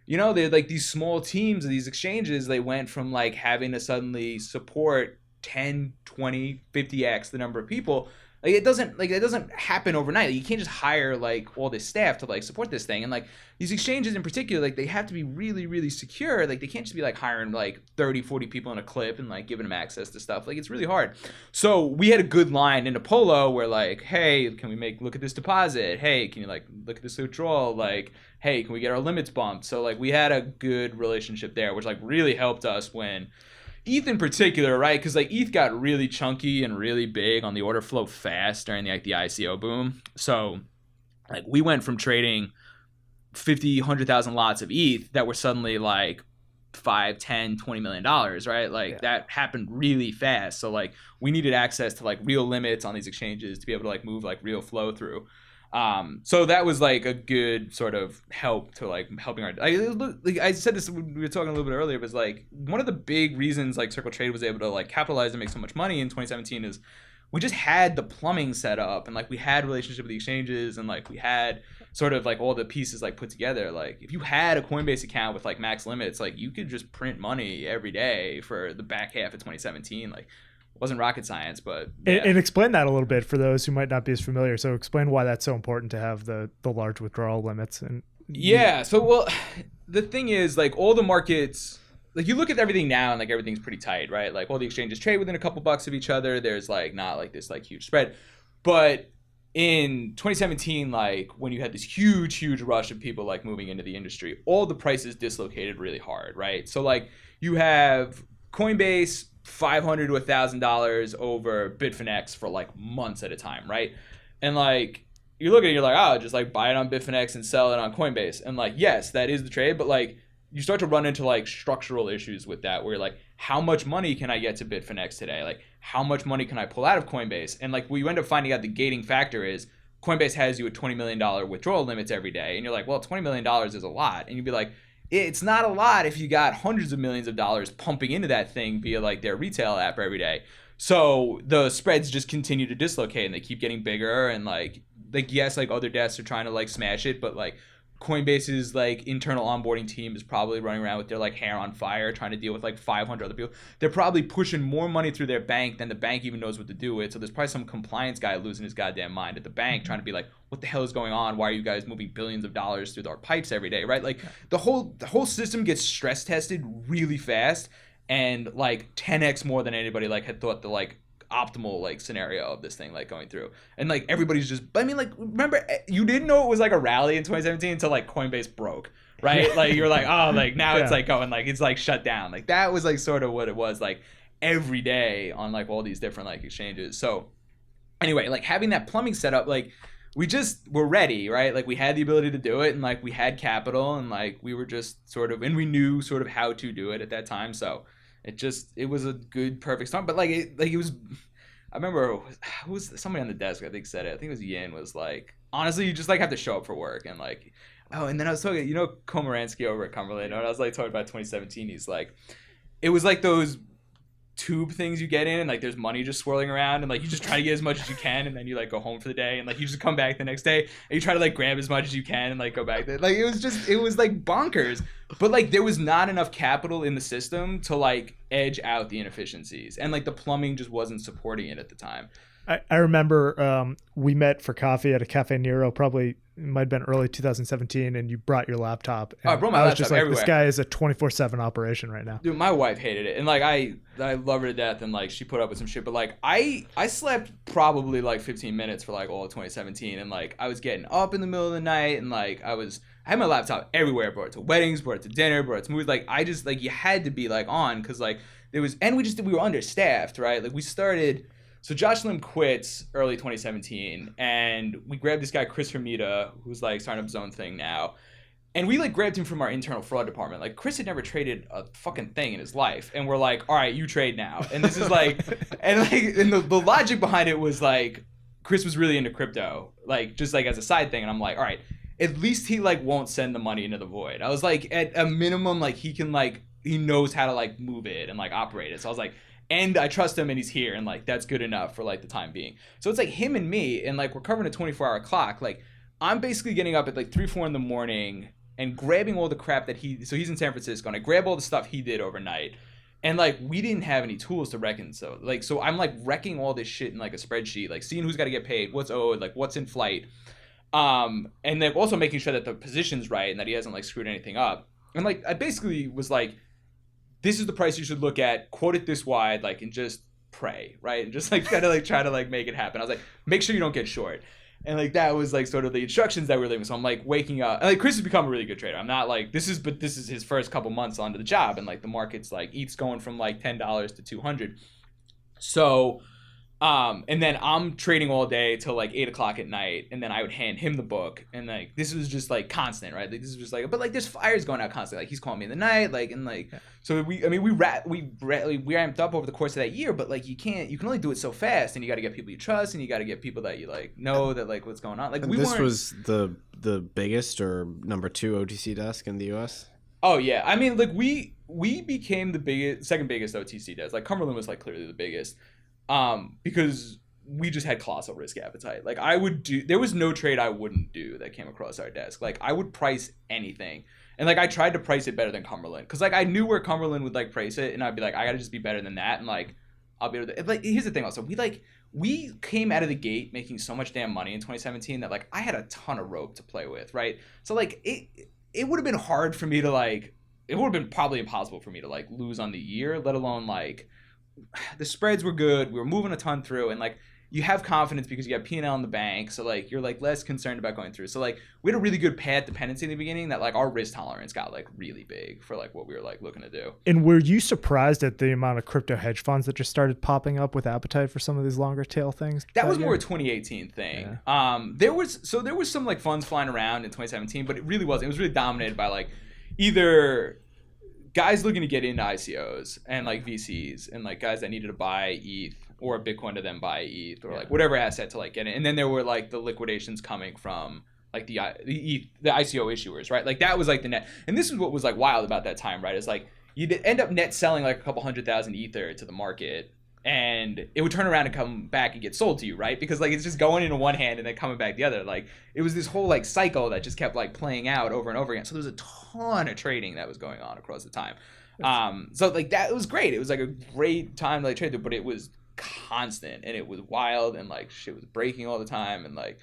Speaker 8: you know, they're like these small teams of these exchanges. They went from like having to suddenly support 10, 20, 50x the number of people. Like it doesn't happen overnight. Like, you can't just hire like all this staff to like support this thing. And like these exchanges in particular, like they have to be really, really secure. Like they can't just be like hiring like 30, 40 people in a clip and like giving them access to stuff. Like it's really hard. So we had a good line into Polo where like, hey, can we look at this deposit? Hey, can you like look at this withdrawal? Like, hey, can we get our limits bumped? So like we had a good relationship there, which like really helped us when ETH in particular, right? Because like ETH got really chunky and really big on the order flow fast during the ICO boom. So like we went from trading 50, 100,000 lots of ETH that were suddenly like 5, 10, $20 million, right? Like that happened really fast. So like we needed access to like real limits on these exchanges to be able to like move like real flow through. So that was like a good sort of help to like helping our, like I said this, we were talking a little bit earlier, was like one of the big reasons like Circle Trade was able to like capitalize and make so much money in 2017 is we just had the plumbing set up, and like we had relationship with the exchanges, and like we had sort of like all the pieces like put together. Like if you had a Coinbase account with like max limits, like you could just print money every day for the back half of 2017. Like it wasn't rocket science, but yeah.
Speaker 1: And explain that a little bit for those who might not be as familiar. So explain why that's so important to have the large withdrawal limits. And
Speaker 8: yeah, so well, the thing is like all the markets, like you look at everything now and like everything's pretty tight, right? Like all the exchanges trade within a couple bucks of each other. There's like not like this like huge spread, but in 2017, like when you had this huge rush of people like moving into the industry, all the prices dislocated really hard, right? So like you have Coinbase $500 to $1,000 over Bitfinex for like months at a time, right? And like you look at it, you're like, oh, just like buy it on Bitfinex and sell it on Coinbase. And like, yes, that is the trade, but like you start to run into like structural issues with that, where you're like, how much money can I get to Bitfinex today? Like, how much money can I pull out of Coinbase? And like, what you end up finding out the gating factor is Coinbase has you a $20 million withdrawal limits every day. And you're like, well, $20 million is a lot. And you'd be like, it's not a lot if you got hundreds of millions of dollars pumping into that thing via like their retail app every day. So the spreads just continue to dislocate, and they keep getting bigger. And like yes, like other desks are trying to like smash it, but like Coinbase's like internal onboarding team is probably running around with their like hair on fire trying to deal with like 500 other people. They're probably pushing more money through their bank than the bank even knows what to do with. So there's probably some compliance guy losing his goddamn mind at the bank trying to be like, what the hell is going on? Why are you guys moving billions of dollars through our pipes every day, right? Like the whole system gets stress tested really fast, and like 10x more than anybody like had thought the like optimal like scenario of this thing like going through. And like everybody's just, I mean, like remember, you didn't know it was like a rally in 2017 until like Coinbase broke, right? Like you're like, oh, like now it's like going like it's like shut down. Like that was like sort of what it was like every day on like all these different like exchanges. So anyway, like having that plumbing set up, like we just were ready, right? Like we had the ability to do it, and like we had capital, and like we were just sort of, and we knew sort of how to do it at that time. So it was a good, perfect storm. But like it was, I remember who was somebody on the desk, I think said it. I think it was Yin, was like, honestly, you just like have to show up for work. And like, oh, and then I was talking, you know, Komaransky over at Cumberland, and I was like talking about 2017. He's like, it was like those tube things you get in, and like there's money just swirling around, and like you just try to get as much as you can, and then you like go home for the day, and like you just come back the next day and you try to like grab as much as you can and like go back there. Like it was like bonkers, but like there was not enough capital in the system to like edge out the inefficiencies, and like the plumbing just wasn't supporting it at the time.
Speaker 1: I remember we met for coffee at a Cafe Nero, probably it might have been early 2017, and you brought your laptop. And
Speaker 8: I brought my laptop
Speaker 1: just like,
Speaker 8: everywhere.
Speaker 1: This guy is a 24/7 operation right now.
Speaker 8: Dude, my wife hated it, and like I love her to death, and like she put up with some shit, but like I slept probably like 15 minutes for like all of 2017, and like I was getting up in the middle of the night, and like I had my laptop everywhere. Brought it to weddings, brought it to dinner, brought it to movies. Like I just like, you had to be like on, because like there was, and we were understaffed, right? Like we started. So Josh Lim quits early 2017, and we grabbed this guy, Chris Hermida, who's like starting up his own thing now. And we like grabbed him from our internal fraud department. Like Chris had never traded a fucking thing in his life. And we're like, all right, you trade now. And this is like, and the logic behind it was like, Chris was really into crypto, like just like as a side thing. And I'm like, all right, at least he like won't send the money into the void. I was like, at a minimum, like he can like, he knows how to like move it and like operate it. So I was like, and I trust him and he's here, and like that's good enough for like the time being. So it's like him and me, and like we're covering a 24-hour clock. Like I'm basically getting up at like 3-4 in the morning and grabbing all the crap that so he's in San Francisco, and I grab all the stuff he did overnight. And like we didn't have any tools to reckon, so I'm like wrecking all this shit in like a spreadsheet, like seeing who's got to get paid, what's owed, like what's in flight, and then also making sure that the position's right and that he hasn't like screwed anything up. And like I basically was like, this is the price you should look at, quote it this wide, like, and just pray, right? And just like kind of like try to like make it happen. I was like, make sure you don't get short. And like that was like sort of the instructions that we were leaving. So I'm like waking up, and like Chris has become a really good trader. I'm not like this is his first couple months onto the job, and like the market's like ETH's going from like $10 to 200. So and then I'm trading all day till like 8 o'clock at night, and then I would hand him the book, and like this was just like constant, right? Like this is just like, but like there's fires going out constantly. Like he's calling me in the night, like, and like so we ramped up over the course of that year, but like you can only do it so fast, and you got to get people you trust, and you got to get people that you like know that like what's going on. Like
Speaker 9: this was the biggest or number 2 OTC desk in the US.
Speaker 8: Oh yeah, I mean like we became the second biggest OTC desk. Like Cumberland was like clearly the biggest. Because we just had colossal risk appetite. Like there was no trade I wouldn't do that came across our desk. Like I would price anything. And like I tried to price it better than Cumberland. Cause like I knew where Cumberland would like price it, and I'd be like, I gotta just be better than that. And like, I'll be able to, like, here's the thing also, we came out of the gate making so much damn money in 2017 that like I had a ton of rope to play with, right? So like it would have been hard for me to like, it would have been probably impossible for me to like lose on the year, let alone like, the spreads were good, we were moving a ton through, and like you have confidence because you got P&L in the bank, so like you're like less concerned about going through. So like we had a really good path dependency in the beginning that like our risk tolerance got like really big for like what we were like looking to do.
Speaker 1: And were you surprised at the amount of crypto hedge funds that just started popping up with appetite for some of these longer tail things?
Speaker 8: That was more a 2018 thing. Yeah. There was some like funds flying around in 2017, but it was really dominated by like either guys looking to get into ICOs and like VCs, and like guys that needed to buy ETH or Bitcoin to then buy ETH or like whatever asset to like get in. And then there were like the liquidations coming from like the ICO issuers, right? Like that was like the net. And this is what was like wild about that time, right? It's like you'd end up net selling like a couple 100,000 Ether to the market, and it would turn around and come back and get sold to you, right? Because like it's just going into one hand and then coming back the other. Like it was this whole like cycle that just kept like playing out over and over again. So there was a ton of trading that was going on across the time. So like that, it was great. It was like a great time to like trade through, but it was constant and it was wild, and like shit was breaking all the time, and like,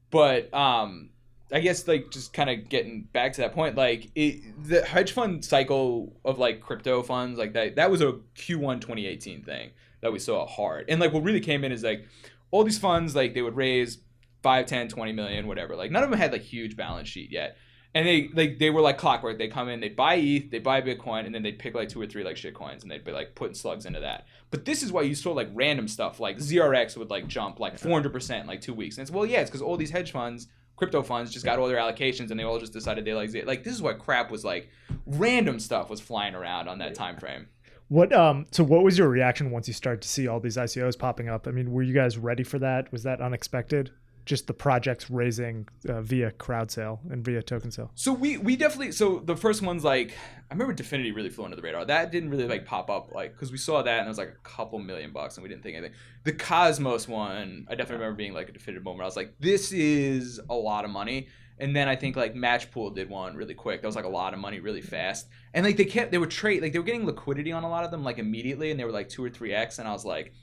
Speaker 8: but I guess like just kind of getting back to that point, like the hedge fund cycle of like crypto funds like that was a Q1 2018 thing that we saw hard. And like what really came in is like all these funds, like they would raise 5, 10, 20 million, whatever. Like none of them had like huge balance sheet yet. And they were like clockwork. They come in, they buy ETH, they buy Bitcoin, and then they'd pick like 2 or 3 like shit coins, and they'd be like putting slugs into that. But this is why you saw like random stuff, like ZRX would like jump like 400% in like 2 weeks. And it's, well, yeah, it's because all these hedge funds, crypto funds just got all their allocations, and they all just decided they like this is what crap was like. Random stuff was flying around on that time frame.
Speaker 1: So what was your reaction once you started to see all these ICOs popping up? I mean, were you guys ready for that? Was that unexpected? Just the projects raising via crowd sale and via token sale? So
Speaker 8: we definitely, so the first one's like, I remember Definity really flew under the radar. That didn't really like pop up, like, because we saw that and it was like a couple $1 million and we didn't think anything. The Cosmos one, I definitely remember being like a definitive moment. I was like, this is a lot of money. And then I think like Matchpool did one really quick. That was like a lot of money really fast. And like they were getting liquidity on a lot of them like immediately, and they were like 2 or 3x. And I was like,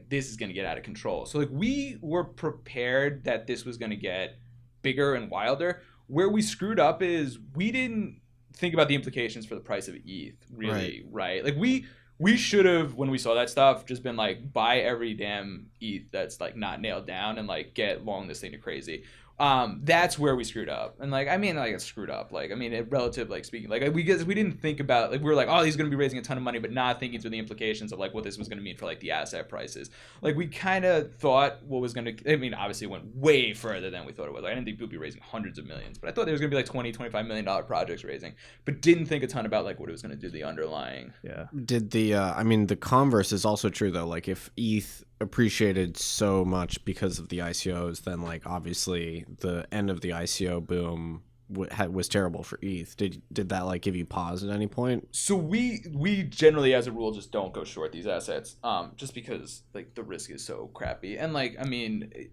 Speaker 8: this is going to get out of control. So like we were prepared that this was going to get bigger and wilder. Where we screwed up is we didn't think about the implications for the price of ETH really, right? Like we should have, when we saw that stuff, just been like, buy every damn ETH that's like not nailed down and like get long this thing to crazy. That's where we screwed up. And like, I mean, like, it's screwed up. Like, I mean, relative, like, speaking, like, we didn't think about, like, we were like, oh, he's going to be raising a ton of money, but not thinking through the implications of like what this was going to mean for like the asset prices. Like, we kind of thought what was going to, I mean, obviously it went way further than we thought it was. Like, I didn't think we'd be raising hundreds of millions, but I thought there was going to be like $20-25 million projects raising, but didn't think a ton about like what it was going to do to the underlying.
Speaker 1: Yeah.
Speaker 9: Did the, I mean, the converse is also true though. Like, if ETH appreciated so much because of the ICOs, then like obviously the end of the ICO boom was terrible for ETH. Did that like give you pause at any point?
Speaker 8: So we generally, as a rule, just don't go short these assets, just because like the risk is so crappy, and like I mean,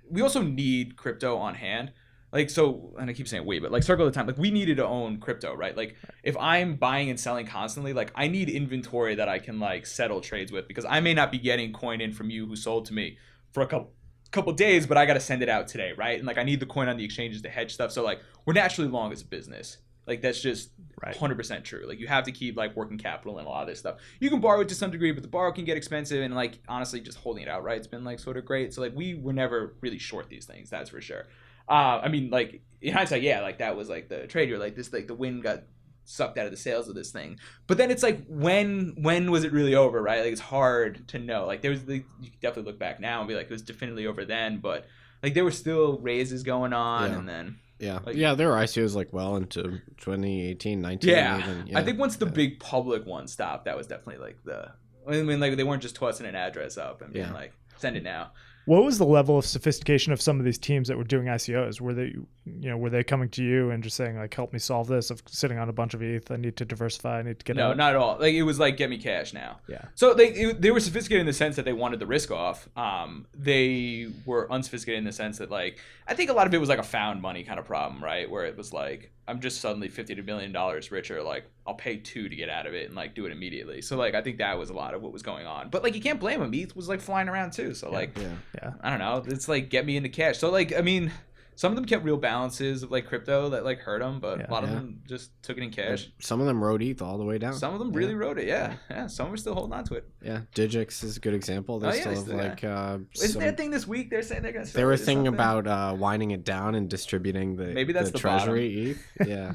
Speaker 8: we also need crypto on hand. Like, so, and I keep saying we, but like circle the time, like we needed to own crypto, right? Like if I'm buying and selling constantly, like I need inventory that I can like settle trades with, because I may not be getting coin in from you who sold to me for a couple days, but I got to send it out today, right? And like I need the coin on the exchanges to hedge stuff. So like we're naturally long as a business. Like that's just 100% true. Like you have to keep like working capital and a lot of this stuff. You can borrow it to some degree, but the borrow can get expensive, and like honestly just holding it outright, it's been like sort of great. So like we were never really short these things, that's for sure. I mean, like in hindsight, yeah, like that was like the trade. You're like this, like the wind got sucked out of the sails of this thing. But then it's like, when was it really over, right? Like it's hard to know. Like you can definitely look back now and be like, it was definitely over then. But like there were still raises going on, and then
Speaker 9: there were ICOs like well into 2018, 19.
Speaker 8: Yeah, I think once the big public one stopped, that was definitely like I mean, like they weren't just tossing an address up and being like, send it now.
Speaker 1: What was the level of sophistication of some of these teams that were doing ICOs? Were they coming to you and just saying like, help me solve this? I'm sitting on a bunch of ETH. I need to diversify. I need to get out.
Speaker 8: No, not at all. Like it was like, get me cash now.
Speaker 1: Yeah.
Speaker 8: So they were sophisticated in the sense that they wanted the risk off. They were unsophisticated in the sense that like, I think a lot of it was like a found money kind of problem, right? Where it was like, I'm just suddenly $50 million richer. Like I'll pay $2 to get out of it and like do it immediately. So like I think that was a lot of what was going on. But like you can't blame them. ETH was like flying around too. So like I don't know. It's like get me into cash. So like I mean, some of them kept real balances of like crypto that like hurt them, but a lot of them just took it in cash.
Speaker 9: Some of them rode ETH all the way down.
Speaker 8: Some of them really rode it. Yeah. Some were still holding on to it.
Speaker 9: Yeah, Digix is a good example. They still have like.
Speaker 8: Isn't there a thing this week? They're saying they're gonna.
Speaker 9: They were thinking about winding it down and distributing the treasury ETH. Yeah,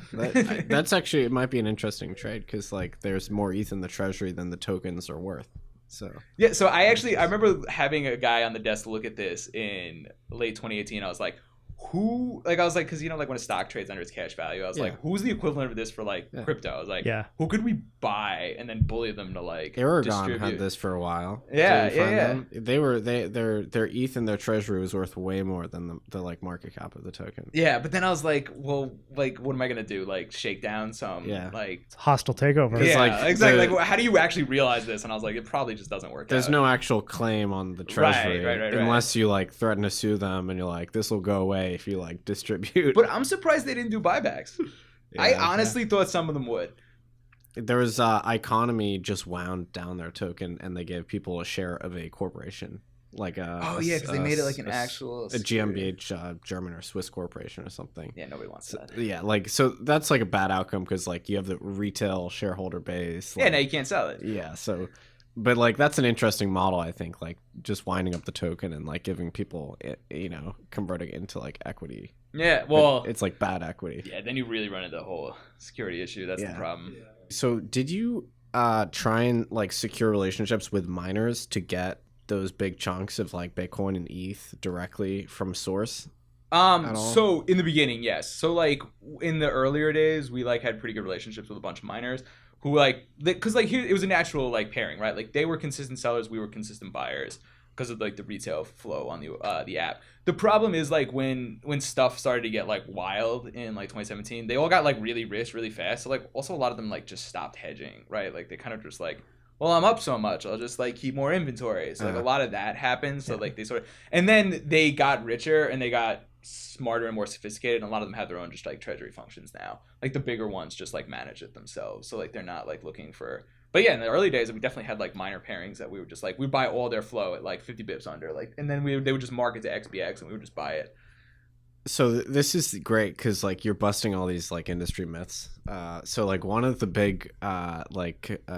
Speaker 9: that's actually, it might be an interesting trade because like there's more ETH in the treasury than the tokens are worth. So
Speaker 8: yeah, so I remember having a guy on the desk look at this in late 2018. I was like, because like when a stock trades under its cash value, I was like, who's the equivalent of this for like crypto? I was like, who could we buy and then bully them to like
Speaker 9: Aragon had this for a while.
Speaker 8: Them?
Speaker 9: Their ETH in their treasury was worth way more than the like market cap of the token.
Speaker 8: Yeah, but then I was like, well, like what am I gonna do? Like shake down some like
Speaker 1: it's hostile takeover.
Speaker 8: Yeah, like, exactly. Like how do you actually realize this? And I was like, it probably just doesn't work.
Speaker 9: There's no actual claim on the treasury,
Speaker 8: right.
Speaker 9: Unless you like threaten to sue them and you're like, this will go away if you like distribute.
Speaker 8: But I'm surprised they didn't do buybacks. I honestly thought some of them would.
Speaker 9: There was Economy just wound down their token and they gave people a share of a corporation, like
Speaker 8: because they made it like an actual
Speaker 9: a GmbH, German or Swiss corporation or something.
Speaker 8: Yeah, nobody wants that.
Speaker 9: Yeah, like so that's like a bad outcome because like you have the retail shareholder base. Like,
Speaker 8: now you can't sell it.
Speaker 9: Yeah, so. But like that's an interesting model, I think, like just winding up the token and like giving people, converting it into like equity.
Speaker 8: Yeah, well,
Speaker 9: it's like bad equity.
Speaker 8: Yeah, then you really run into the whole security issue. That's the problem. Yeah.
Speaker 9: So did you try and like secure relationships with miners to get those big chunks of like Bitcoin and ETH directly from source?
Speaker 8: So in the beginning, yes. So like in the earlier days, we like had pretty good relationships with a bunch of miners. Who like, because like here it was a natural like pairing, right? Like they were consistent sellers, we were consistent buyers because of like the retail flow on the app. The problem is like when stuff started to get like wild in like 2017, they all got like really rich really fast. So like also a lot of them like just stopped hedging, right? Like they kind of just like, well, I'm up so much, I'll just like keep more inventory. So like a lot of that happened. So like they sort of, and then they got richer and they got smarter and more sophisticated, and a lot of them have their own just like treasury functions now. Like the bigger ones just like manage it themselves, so like they're not like looking for. But yeah, in the early days we definitely had like minor pairings that we were just like, we'd buy all their flow at like 50 bips under, like, and then they would just mark it to XBX and we would just buy it.
Speaker 9: So this is great because like you're busting all these like industry myths. So like one of the big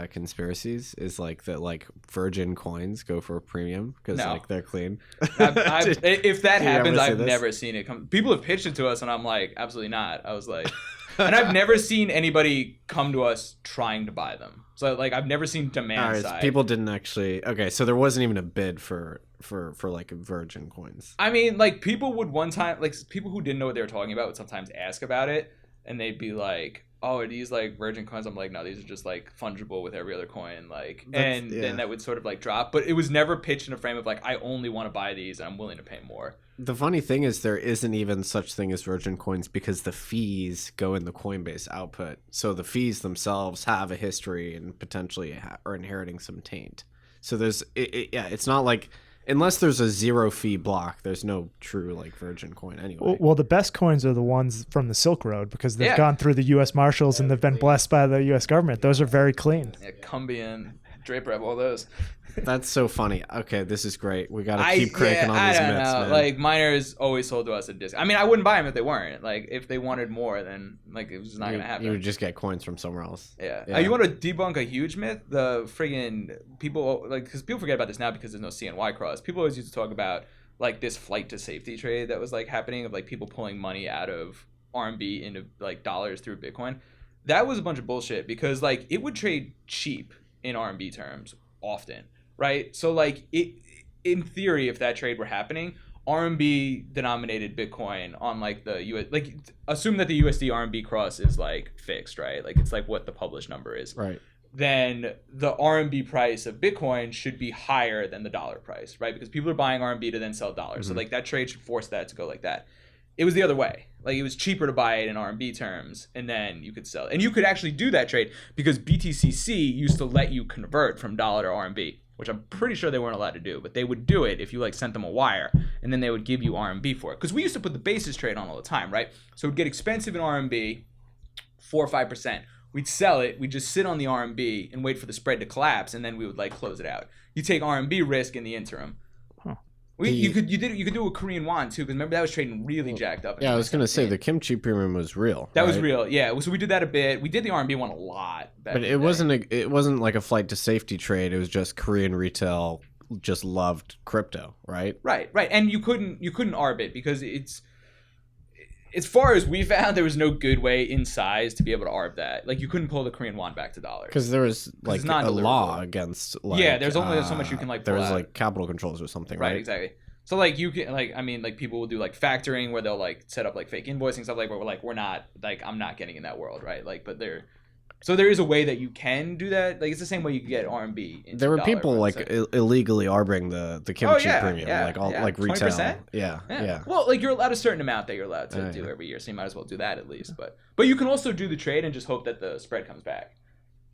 Speaker 9: conspiracies is like that like virgin coins go for a premium because like they're clean.
Speaker 8: If that happens, I've never seen it come. People have pitched it to us and I'm like, absolutely not. I was like, and I've never seen anybody come to us trying to buy them. So like I've never seen demand side.
Speaker 9: People didn't actually. Okay, so there wasn't even a bid for like virgin coins.
Speaker 8: I mean, like people would one time, like people who didn't know what they were talking about would sometimes ask about it, and they'd be like, oh, are these like virgin coins? I'm like, no, these are just like fungible with every other coin. Like, then that would sort of like drop. But it was never pitched in a frame of like, I only want to buy these and I'm willing to pay more.
Speaker 9: The funny thing is there isn't even such thing as virgin coins because the fees go in the Coinbase output. So the fees themselves have a history and potentially are inheriting some taint. So it's not like, unless there's a zero fee block, there's no true like virgin coin anyway.
Speaker 1: Well, the best coins are the ones from the Silk Road because they've gone through the U.S. Marshals and they've been blessed by the U.S. government. Those are very clean.
Speaker 8: Yeah, Columbian, Draper, all those.
Speaker 9: That's so funny. Okay, this is great. We got to keep cranking on these myths, man.
Speaker 8: Like, miners always sold to us at discount. I mean, I wouldn't buy them if they weren't. Like, if they wanted more, then like it was just not going to happen.
Speaker 9: You would just get coins from somewhere else.
Speaker 8: Yeah. You want to debunk a huge myth? The friggin' people, like, because people forget about this now because there's no CNY cross. People always used to talk about like this flight to safety trade that was like happening of like people pulling money out of RMB into like dollars through Bitcoin. That was a bunch of bullshit because like it would trade cheap in RMB terms often. Right, so like in theory, if that trade were happening, RMB denominated Bitcoin on like the US, like assume that the USD RMB cross is like fixed, right? Like it's like what the published number is.
Speaker 9: Right.
Speaker 8: Then the RMB price of Bitcoin should be higher than the dollar price, right? Because people are buying RMB to then sell dollars. So like that trade should force that to go like that. It was the other way. Like it was cheaper to buy it in RMB terms, and then you could sell it. And you could actually do that trade because BTCC used to let you convert from dollar to RMB, which I'm pretty sure they weren't allowed to do, but they would do it if you like sent them a wire, and then they would give you RMB for it. Because we used to put the basis trade on all the time, right? So it would get expensive in RMB, 4 or 5%. We'd sell it, we'd just sit on the RMB and wait for the spread to collapse, and then we would like close it out. You take RMB risk in the interim. You could do a Korean won too, because remember that was trading really jacked up.
Speaker 9: Yeah, I was gonna say the kimchi premium was real.
Speaker 8: That was real, yeah. So we did that a bit. We did the RMB one a lot.
Speaker 9: But it wasn't like a flight to safety trade. It was just Korean retail just loved crypto, right?
Speaker 8: Right. And you couldn't arb it because it's, as far as we found, there was no good way in size to be able to arb that. Like you couldn't pull the Korean won back to dollars
Speaker 9: because there was like a law against. Like,
Speaker 8: there's only so much you can like.
Speaker 9: There
Speaker 8: pull
Speaker 9: was
Speaker 8: out.
Speaker 9: like capital controls or something, right?
Speaker 8: Right, exactly. So like you can like, I mean, like people will do like factoring where they'll like set up like fake invoicing stuff like, but we're not like, I'm not getting in that world, right? Like, but so there is a way that you can do that. Like it's the same way you can get RMB.
Speaker 9: There were people like illegally arbring the kimchi premium, like retail.
Speaker 8: 20%?
Speaker 9: Yeah.
Speaker 8: Well, like you're allowed a certain amount that you're allowed to do every year, so you might as well do that at least. But you can also do the trade and just hope that the spread comes back,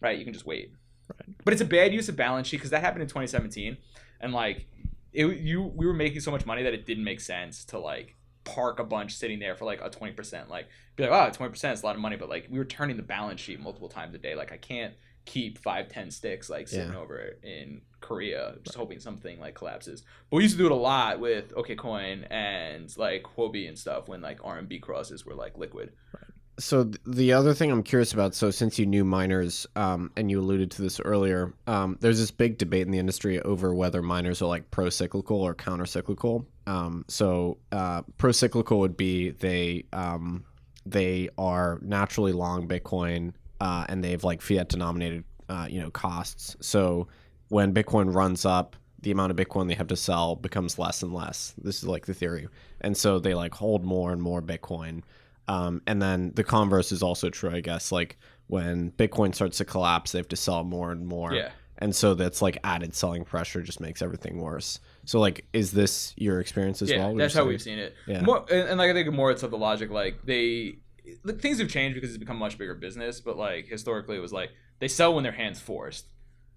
Speaker 8: right? You can just wait. Right. But it's a bad use of balance sheet because that happened in 2017, and like we were making so much money that it didn't make sense to like park a bunch sitting there for like a 20%, like be like, wow, 20% is a lot of money, but like we were turning the balance sheet multiple times a day. Like I can't keep 5-10 sticks like sitting over in Korea just hoping something like collapses. But we used to do it a lot with OKCoin and like Huobi and stuff when like RMB crosses were like liquid. Right.
Speaker 9: So the other thing I'm curious about, so since you knew miners, and you alluded to this earlier, there's this big debate in the industry over whether miners are like pro-cyclical or counter-cyclical. So pro-cyclical would be they are naturally long Bitcoin, and they have like fiat denominated, costs. So when Bitcoin runs up, the amount of Bitcoin they have to sell becomes less and less. This is like the theory. And so they like hold more and more Bitcoin. And then the converse is also true, I guess. Like when Bitcoin starts to collapse, they have to sell more and more.
Speaker 8: Yeah.
Speaker 9: And so that's like added selling pressure just makes everything worse. So like, is this your experience as well?
Speaker 8: Yeah, that's how we've seen it.
Speaker 9: Yeah.
Speaker 8: More, and like I think more it's of the logic, like things have changed because it's become a much bigger business, but like historically it was like they sell when their hand's forced.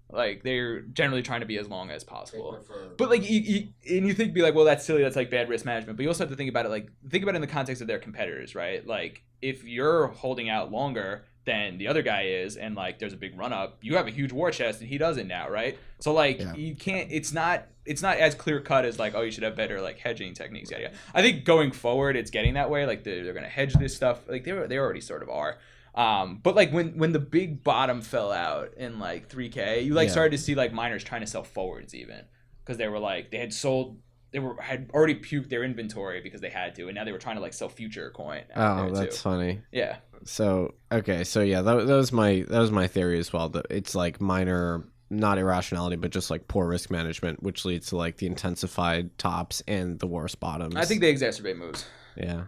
Speaker 8: Like they're generally trying to be as long as possible, but like you think be like, well, that's silly, that's like bad risk management. But you also have to think about it in the context of their competitors, right? Like if you're holding out longer than the other guy is, and like there's a big run up, you have a huge war chest and he doesn't now, right? So like you can't. It's not as clear cut as like, oh, you should have better like hedging techniques. Yeah. I think going forward, it's getting that way. Like they're gonna hedge this stuff. Like they already sort of are. But like when the big bottom fell out in like 3K, you like started to see like miners trying to sell forwards even because they were like they had already puked their inventory because they had to, and now they were trying to like sell future coin.
Speaker 9: Oh, that's funny.
Speaker 8: Yeah.
Speaker 9: So okay, so yeah, that was my theory as well. That it's like miner, not irrationality, but just like poor risk management, which leads to like the intensified tops and the worst bottoms.
Speaker 8: I think they exacerbate moves.
Speaker 9: Yeah.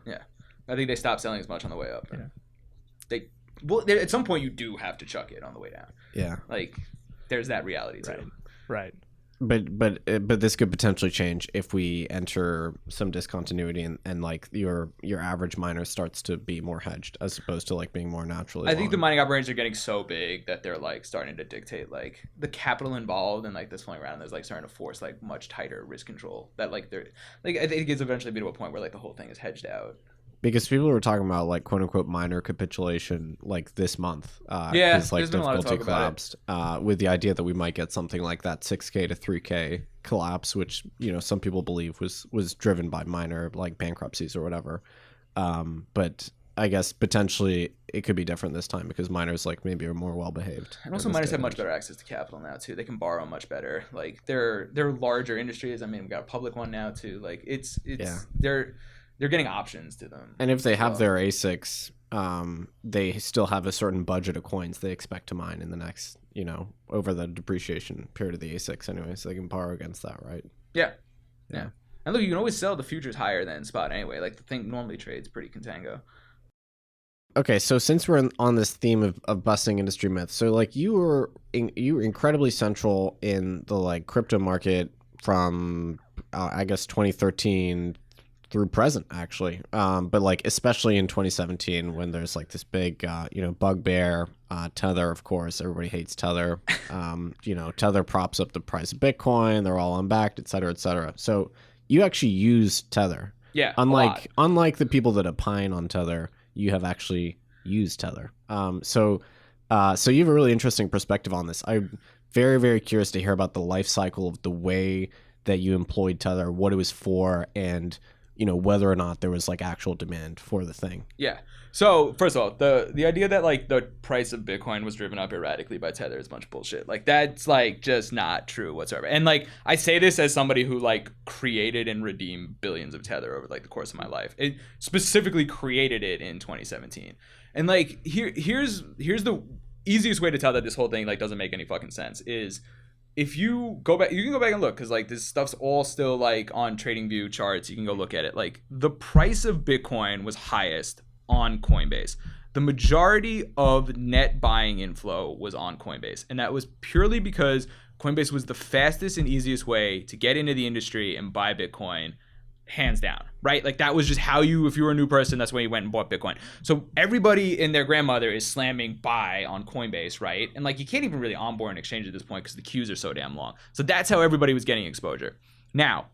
Speaker 8: I think they stopped selling as much on the way up.
Speaker 1: Yeah.
Speaker 8: at some point you do have to chuck it on the way down.
Speaker 9: Yeah.
Speaker 8: Like there's that reality too.
Speaker 1: Right.
Speaker 9: But this could potentially change if we enter some discontinuity and like your average miner starts to be more hedged as opposed to like being more naturally.
Speaker 8: I think the mining operations are getting so big that they're like starting to dictate like the capital involved and like this flying around is like starting to force like much tighter risk control that like they're like I think it's eventually be to a point where like the whole thing is hedged out.
Speaker 9: Because people were talking about like quote unquote miner capitulation like this month.
Speaker 8: Yeah,
Speaker 9: like
Speaker 8: there's been a lot of talk
Speaker 9: collapsed. With the idea that we might get something like that 6K to 3K collapse, which some people believe was driven by miner like bankruptcies or whatever. But I guess potentially it could be different this time because miners like maybe are more well behaved.
Speaker 8: And also miners have much better access to capital now too. They can borrow much better. Like they're larger industries. I mean, we got a public one now too. Like it's they're getting options to them.
Speaker 9: And if they have their ASICs, they still have a certain budget of coins they expect to mine in the next, over the depreciation period of the ASICs anyway, so they can borrow against that, right?
Speaker 8: Yeah. And look, you can always sell the futures higher than spot anyway. Like the thing normally trades pretty contango.
Speaker 9: Okay, so since we're on this theme of busting industry myths, so like you were incredibly central in the like crypto market from I guess 2013 through present actually, but like especially in 2017 when there's like this big bugbear, Tether, of course everybody hates Tether. Tether props up the price of Bitcoin, they're all unbacked, etc. So you actually use Tether.
Speaker 8: Yeah,
Speaker 9: unlike the people that opine on Tether, you have actually used Tether. So you have a really interesting perspective on this. I'm very, very curious to hear about the life cycle of the way that you employed Tether, what it was for, and whether or not there was like actual demand for the thing.
Speaker 8: Yeah. So first of all, the idea that like the price of Bitcoin was driven up erratically by Tether is a bunch of bullshit. Like that's like just not true whatsoever. And like I say this as somebody who like created and redeemed billions of Tether over like the course of my life. It specifically created it in 2017. And like here's the easiest way to tell that this whole thing like doesn't make any fucking sense is if you go back, you can go back and look because like this stuff's all still like on TradingView charts. You can go look at it. Like the price of Bitcoin was highest on Coinbase. The majority of net buying inflow was on Coinbase. And that was purely because Coinbase was the fastest and easiest way to get into the industry and buy Bitcoin, hands down, right? Like that was just how if you were a new person, that's when you went and bought Bitcoin. So everybody and their grandmother is slamming buy on Coinbase, right? And like you can't even really onboard an exchange at this point because the queues are so damn long. So that's how everybody was getting exposure. Now,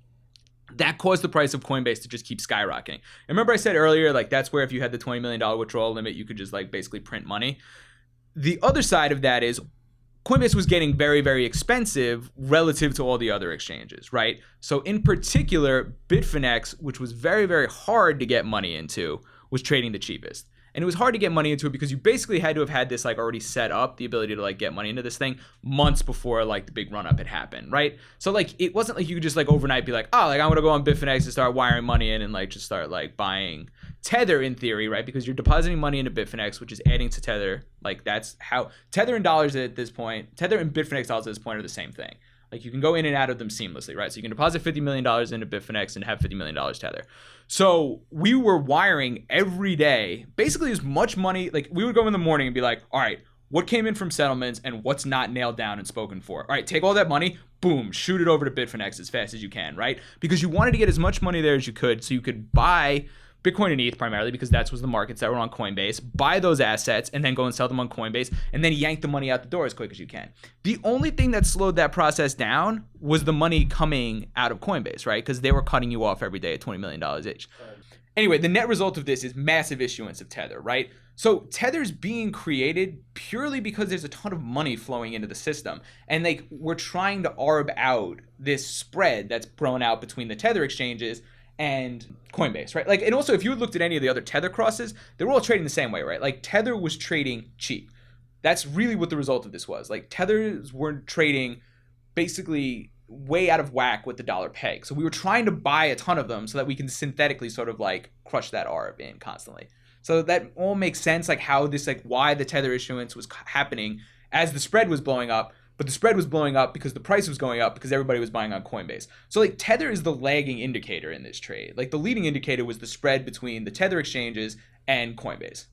Speaker 8: that caused the price of Coinbase to just keep skyrocketing. And remember I said earlier, like that's where if you had the $20 million withdrawal limit, you could just like basically print money. The other side of that is Coinbase was getting very, very expensive relative to all the other exchanges, right? So in particular, Bitfinex, which was very, very hard to get money into, was trading the cheapest. And it was hard to get money into it because you basically had to have had this like already set up, the ability to like get money into this thing months before like the big run up had happened, right? So like it wasn't like you could just like overnight be like, oh, like I'm gonna go on Bitfinex and start wiring money in and like just start like buying Tether in theory, right? Because you're depositing money into Bitfinex, which is adding to Tether. Like that's how Tether and dollars at this point, Tether and Bitfinex dollars at this point are the same thing. Like you can go in and out of them seamlessly, right? So you can deposit $50 million into Bitfinex and have $50 million Tether. So we were wiring every day, basically as much money. Like we would go in the morning and be like, all right, what came in from settlements and what's not nailed down and spoken for? All right, take all that money, boom, shoot it over to Bitfinex as fast as you can, right? Because you wanted to get as much money there as you could so you could buy Bitcoin and ETH primarily because that was the markets that were on Coinbase, buy those assets and then go and sell them on Coinbase and then yank the money out the door as quick as you can. The only thing that slowed that process down was the money coming out of Coinbase, right? Because they were cutting you off every day at $20 million each. Anyway, the net result of this is massive issuance of Tether, right? So Tether's being created purely because there's a ton of money flowing into the system. And like we're trying to arb out this spread that's thrown out between the Tether exchanges and Coinbase, right? Like, and also if you looked at any of the other Tether crosses, they were all trading the same way, right? Like Tether was trading cheap. That's really what the result of this was. Like Tethers were trading basically way out of whack with the dollar peg. So we were trying to buy a ton of them so that we can synthetically sort of like crush that ARB in constantly. So that all makes sense, like how this, like why the Tether issuance was happening as the spread was blowing up. But the spread was blowing up because the price was going up because everybody was buying on Coinbase. So like Tether is the lagging indicator in this trade. Like the leading indicator was the spread between the Tether exchanges and Coinbase.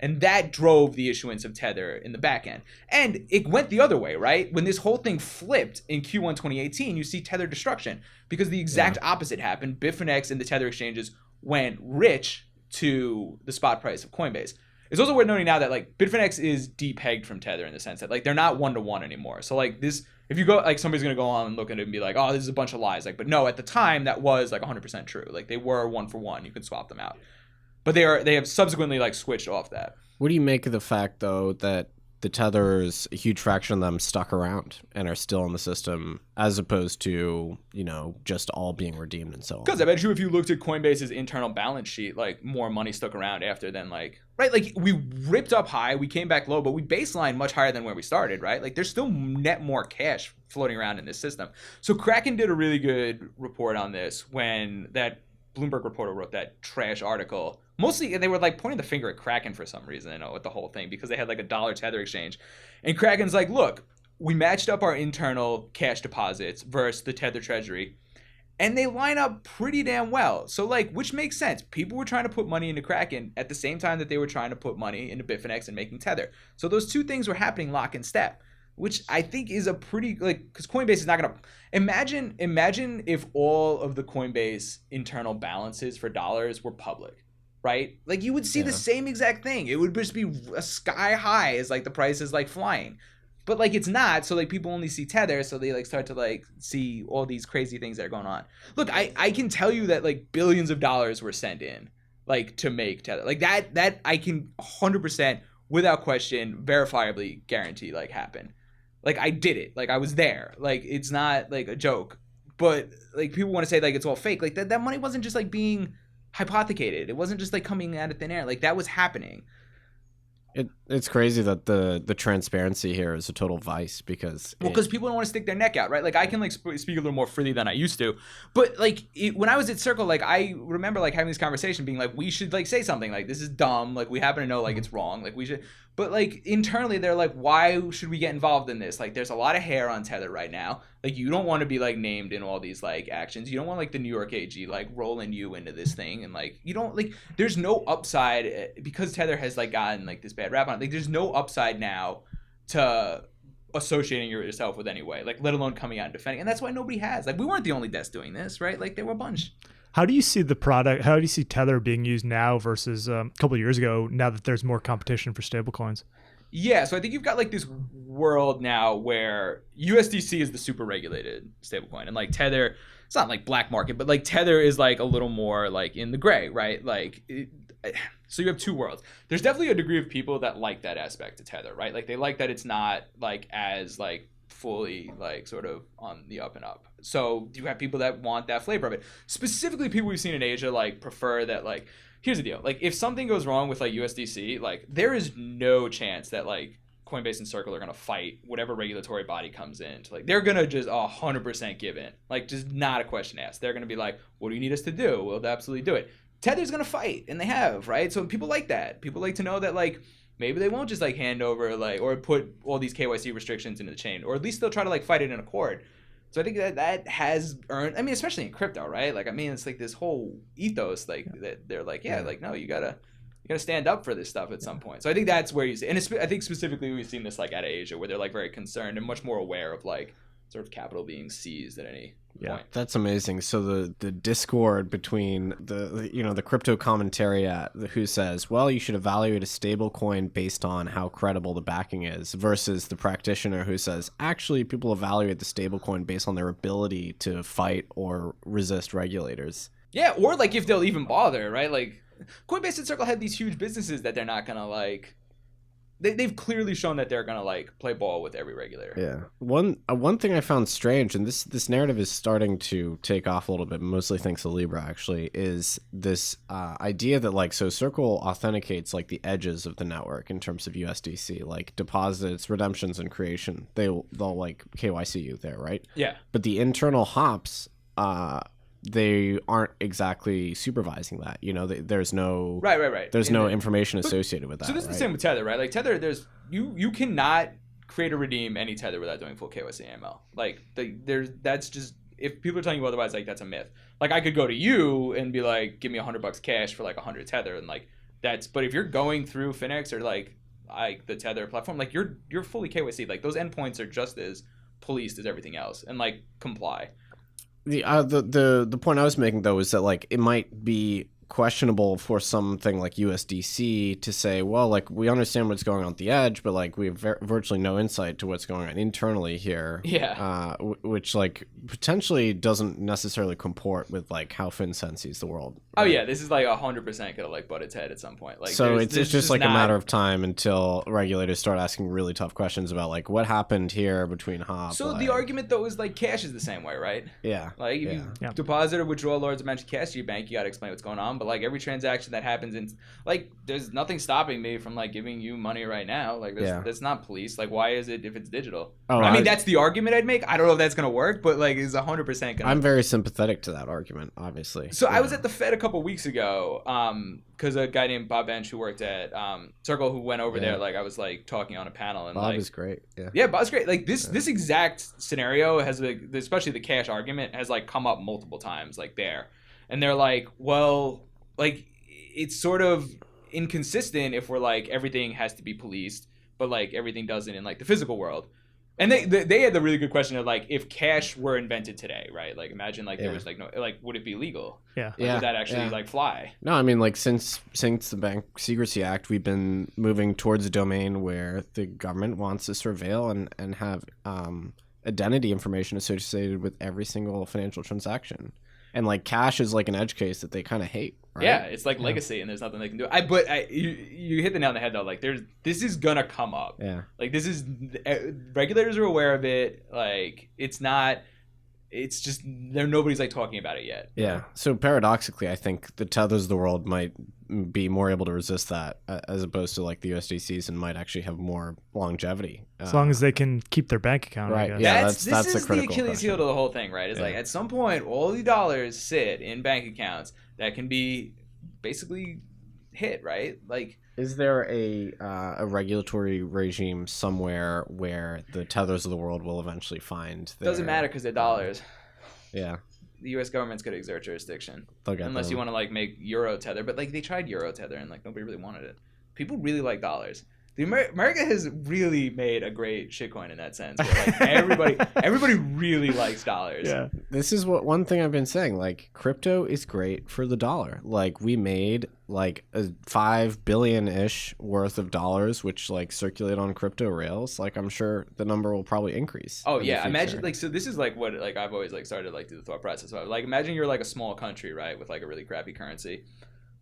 Speaker 8: And that drove the issuance of Tether in the back end. And it went the other way, right? When this whole thing flipped in Q1 2018, you see Tether destruction because the exact opposite happened. Bitfinex and the Tether exchanges went rich to the spot price of Coinbase. It's also worth noting now that like Bitfinex is depegged from Tether in the sense that like they're not 1-to-1 anymore. So like this, if you go, like somebody's going to go on and look at it and be like, oh, this is a bunch of lies. Like, but no, at the time that was like 100% true. Like they were 1-for-1. You could swap them out. But they have subsequently like switched off that.
Speaker 9: What do you make of the fact though that the Tethers, a huge fraction of them stuck around and are still in the system as opposed to, you know, just all being redeemed and so on?
Speaker 8: Because I bet you if you looked at Coinbase's internal balance sheet, like more money stuck around after than like, right? Like we ripped up high, we came back low, but we baselined much higher than where we started, right? Like there's still net more cash floating around in this system. So Kraken did a really good report on this when that Bloomberg reporter wrote that trash article. Mostly, and they were like pointing the finger at Kraken for some reason, you know, with the whole thing because they had like a dollar Tether exchange. And Kraken's like, look, we matched up our internal cash deposits versus the Tether treasury, and they line up pretty damn well. So like, which makes sense. People were trying to put money into Kraken at the same time that they were trying to put money into Bitfinex and making Tether. So those two things were happening lock and step, which I think is a pretty, like, because Coinbase is not going to, imagine if all of the Coinbase internal balances for dollars were public. Right? Like you would see the same exact thing. It would just be a sky high as like the price is like flying. But like it's not. So like people only see Tether. So they like start to like see all these crazy things that are going on. Look, I can tell you that like billions of dollars were sent in like to make Tether. Like that I can 100% without question verifiably guarantee like happen. Like I did it. Like I was there. Like it's not like a joke. But like people want to say like it's all fake. Like that money wasn't just like being hypothecated. It wasn't just like coming out of thin air. Like that was happening.
Speaker 9: It's crazy that the transparency here is a total vice because
Speaker 8: people don't want to stick their neck out, right? Like I can like speak a little more freely than I used to, but like when I was at Circle, like I remember like having this conversation being like we should like say something like this is dumb, like we happen to know like it's wrong, like we should, but like internally they're like why should we get involved in this? Like there's a lot of hair on Tether right now. Like you don't want to be like named in all these like actions. You don't want like the New York AG like rolling you into this thing, and like you don't like there's no upside because Tether has like gotten like this bad rap on it. Like there's no upside now to associating yourself with any way, like let alone coming out and defending. And that's why nobody has. Like we weren't the only desk doing this, right? Like there were a bunch.
Speaker 1: How do you see the product? How do you see Tether being used now versus a couple of years ago? Now that there's more competition for stablecoins.
Speaker 8: Yeah, so I think you've got like this world now where USDC is the super regulated stablecoin, and like Tether, it's not like black market, but like Tether is like a little more like in the gray, right? Like, so you have two worlds. There's definitely a degree of people that like that aspect of Tether, right? Like they like that it's not like as like fully like sort of on the up and up. So you have people that want that flavor of it. Specifically, people we've seen in Asia like prefer that like. Here's the deal. Like, if something goes wrong with, like, USDC, like, there is no chance that, like, Coinbase and Circle are going to fight whatever regulatory body comes in. Like, they're going to just 100% give in. Like, just not a question asked. They're going to be like, what do you need us to do? We'll absolutely do it. Tether's going to fight, and they have, right? So people like that. People like to know that, like, maybe they won't just, like, hand over, like, or put all these KYC restrictions into the chain. Or at least they'll try to, like, fight it in a court. So I think that has earned, I mean, especially in crypto, right? Like, I mean, it's like this whole ethos, like that they're like, yeah, like, no, you gotta stand up for this stuff at some point. So I think that's where you see, and I think specifically we've seen this like out of Asia where they're like very concerned and much more aware of like sort of capital being seized at any point.
Speaker 9: That's amazing. So the discord between the crypto commentariat who says, well, you should evaluate a stable coin based on how credible the backing is versus the practitioner who says, actually, people evaluate the stable coin based on their ability to fight or resist regulators.
Speaker 8: Yeah, or like if they'll even bother, right? Like Coinbase and Circle have these huge businesses that they're not going to like, they've clearly shown that they're gonna like play ball with every regulator.
Speaker 9: Yeah. One thing I found strange, and this narrative is starting to take off a little bit, mostly thanks to Libra actually, is this idea that like so Circle authenticates like the edges of the network in terms of USDC, like deposits, redemptions, and creation. They'll like KYC you there, right?
Speaker 8: Yeah.
Speaker 9: But the internal hops, they aren't exactly supervising that. You know, there's no
Speaker 8: right.
Speaker 9: There's no information associated with that.
Speaker 8: So this is the same with Tether, right? Like Tether, there's you cannot create or redeem any Tether without doing full KYC AML. Like that's just, if people are telling you otherwise, like that's a myth. Like I could go to you and be like, give me $100 cash for like 100 Tether, and like but if you're going through Finex or like the Tether platform, like you're fully KYC. Like those endpoints are just as policed as everything else, and like comply.
Speaker 9: The point I was making though is that like it might be questionable for something like USDC to say, well, like we understand what's going on at the edge, but like we have virtually no insight to what's going on internally here.
Speaker 8: Yeah.
Speaker 9: Which like potentially doesn't necessarily comport with like how FinCEN sees the world.
Speaker 8: Right? Oh yeah, this is like 100% gonna like butt its head at some point. Like
Speaker 9: so it's just like a matter of time until regulators start asking really tough questions about like what happened here between Hop.
Speaker 8: So the argument though is like cash is the same way, right?
Speaker 9: Yeah.
Speaker 8: Like if you deposit or withdraw large amounts of cash to your bank, you gotta explain what's going on. But like every transaction that happens in, like, there's nothing stopping me from like giving you money right now. Like that's not police. Like why is it if it's digital? I mean that's the argument I'd make. I don't know if that's gonna work, but like it's 100% gonna.
Speaker 9: I'm very sympathetic to that argument, obviously.
Speaker 8: So I was at the Fed a couple weeks ago, because a guy named Bob Bench who worked at Circle who went over there. Like I was like talking on a panel and
Speaker 9: Bob is great.
Speaker 8: Yeah, Bob's great. Like this exact scenario has like, especially the cash argument has like come up multiple times like there, and they're like, well. Like it's sort of inconsistent if we're like everything has to be policed, but like everything doesn't in like the physical world. And they had the really good question of like if cash were invented today, right? Like imagine like there was like no like would it be legal?
Speaker 1: Yeah.
Speaker 8: Like, would that actually like fly?
Speaker 9: No, I mean like since the Bank Secrecy Act, we've been moving towards a domain where the government wants to surveil and have identity information associated with every single financial transaction. And like cash is like an edge case that they kind of hate. Right?
Speaker 8: Yeah, it's like legacy, and there's nothing they can do. You hit the nail on the head though. Like this is gonna come up.
Speaker 9: Yeah.
Speaker 8: Like this is regulators are aware of it. Like it's not. It's just nobody's like talking about it yet.
Speaker 9: Yeah. So paradoxically, I think the Tethers of the world might be more able to resist that as opposed to like the USDCs and might actually have more longevity.
Speaker 1: As long as they can keep their bank account.
Speaker 9: Right.
Speaker 1: I guess.
Speaker 9: Yeah.
Speaker 8: This is the Achilles heel to the whole thing, right? It's like at some point, all the dollars sit in bank accounts that can be basically hit, right? Like.
Speaker 9: Is there a regulatory regime somewhere where the Tethers of the world will eventually find their...
Speaker 8: Doesn't matter because they're dollars.
Speaker 9: Yeah.
Speaker 8: The U.S. government's going to exert jurisdiction.
Speaker 9: Unless
Speaker 8: you want to like make Euro Tether. But like they tried Euro Tether and like nobody really wanted it. People really like dollars. America has really made a great shitcoin in that sense. Where, like, everybody really likes dollars.
Speaker 1: Yeah.
Speaker 9: This is one thing I've been saying. Like crypto is great for the dollar. Like we made like a 5 billion-ish worth of dollars, which like circulate on crypto rails. Like I'm sure the number will probably increase.
Speaker 8: Oh yeah, imagine like so. This is like what like I've always like started like do the thought process about. Like imagine you're like a small country, right, with like a really crappy currency.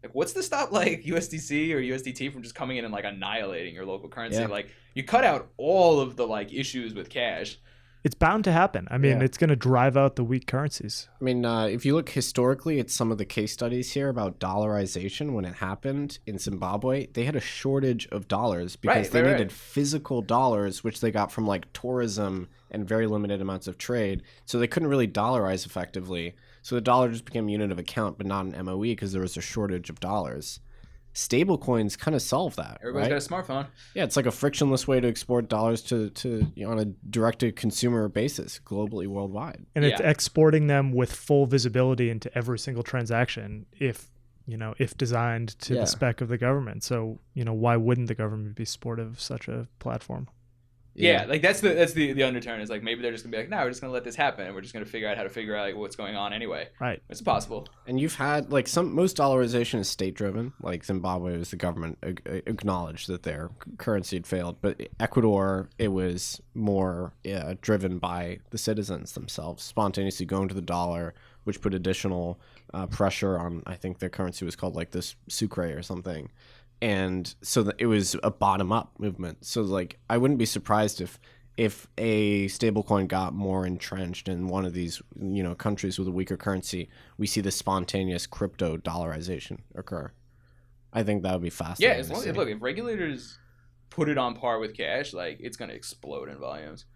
Speaker 8: Like, what's to stop like USDC or USDT from just coming in and like annihilating your local currency?
Speaker 9: Yeah.
Speaker 8: Like, you cut out all of the like issues with cash.
Speaker 1: It's bound to happen. I mean, it's going to drive out the weak currencies.
Speaker 9: I mean, if you look historically at some of the case studies here about dollarization, when it happened in Zimbabwe, they had a shortage of dollars because they needed physical dollars, which they got from like tourism and very limited amounts of trade. So they couldn't really dollarize effectively. So the dollar just became a unit of account, but not an MOE because there was a shortage of dollars. Stable coins kind of solve that.
Speaker 8: Everybody's got a smartphone.
Speaker 9: Yeah, it's like a frictionless way to export dollars to on a direct-to-consumer basis, globally, worldwide.
Speaker 1: And it's exporting them with full visibility into every single transaction if designed to the spec of the government. So, why wouldn't the government be supportive of such a platform?
Speaker 8: Yeah, like that's the undertone is like maybe they're just gonna be like, no, we're just gonna let this happen and we're just gonna figure out how to figure out like what's going on anyway.
Speaker 1: Right.
Speaker 8: It's possible.
Speaker 9: And you've had like most dollarization is state driven. Like Zimbabwe was the government acknowledged that their currency had failed, but Ecuador it was more driven by the citizens themselves spontaneously going to the dollar, which put additional pressure on. I think their currency was called like this sucre or something. And so it was a bottom-up movement. So, like, I wouldn't be surprised if a stablecoin got more entrenched in one of these, countries with a weaker currency, we see the spontaneous crypto dollarization occur. I think that would be fascinating.
Speaker 8: Yeah, as long as if regulators put it on par with cash, like, it's going to explode in volumes.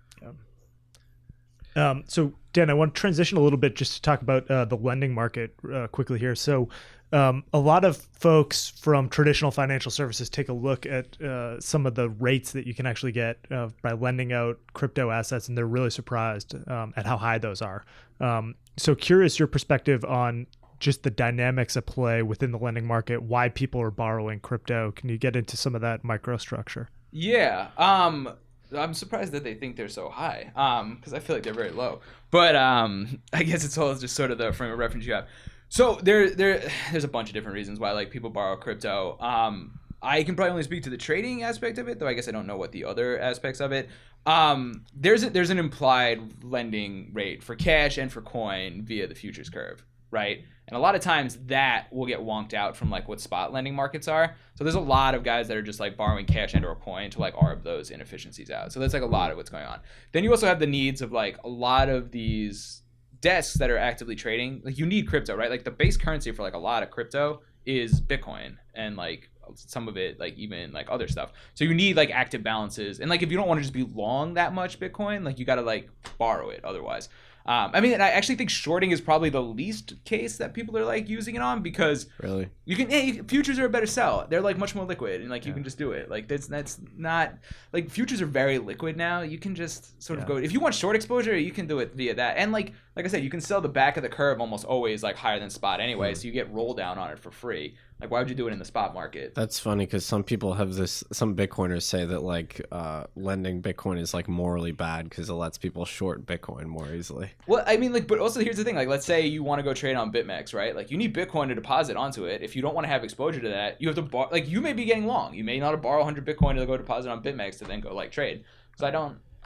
Speaker 1: Yeah. So, Dan, I want to transition a little bit just to talk about the lending market quickly here. So, a lot of folks from traditional financial services take a look at some of the rates that you can actually get by lending out crypto assets, and they're really surprised at how high those are. So, curious your perspective on just the dynamics at play within the lending market, why people are borrowing crypto. Can you get into some of that microstructure?
Speaker 8: Yeah. I'm surprised that they think they're so high, because I feel like they're very low. But I guess it's all just sort of the frame of reference you have. So there's a bunch of different reasons why like people borrow crypto. I can probably only speak to the trading aspect of it, though I guess I don't know what the other aspects of it. There's an implied lending rate for cash and for coin via the futures curve, right? And a lot of times that will get wonked out from like what spot lending markets are. So there's a lot of guys that are just like borrowing cash and or coin to like arb those inefficiencies out. So that's like a lot of what's going on. Then you also have the needs of like a lot of these desks that are actively trading. Like you need crypto, right? Like the base currency for like a lot of crypto is Bitcoin, and like some of it like even like other stuff. So you need like active balances, and like if you don't want to just be long that much Bitcoin, like you got to like borrow it otherwise. I mean, I actually think shorting is probably the least case that people are like using it on, because
Speaker 9: really
Speaker 8: futures are a better sell. They're like much more liquid, and like you can just do it. Like that's not like futures are very liquid now. You can just sort of go, if you want short exposure, you can do it via that. And like I said, you can sell the back of the curve almost always like higher than spot anyway, so you get roll down on it for free. Like why would you do it in the spot market?
Speaker 9: That's funny because some people have this. Some Bitcoiners say that like lending Bitcoin is like morally bad because it lets people short Bitcoin more easily.
Speaker 8: Well, I mean, like, but also here's the thing. Like, let's say you want to go trade on BitMEX, right? Like, you need Bitcoin to deposit onto it. If you don't want to have exposure to that, you have to borrow. Like, you may be getting long. You may not borrow 100 Bitcoin to go deposit on BitMEX to then go like trade. So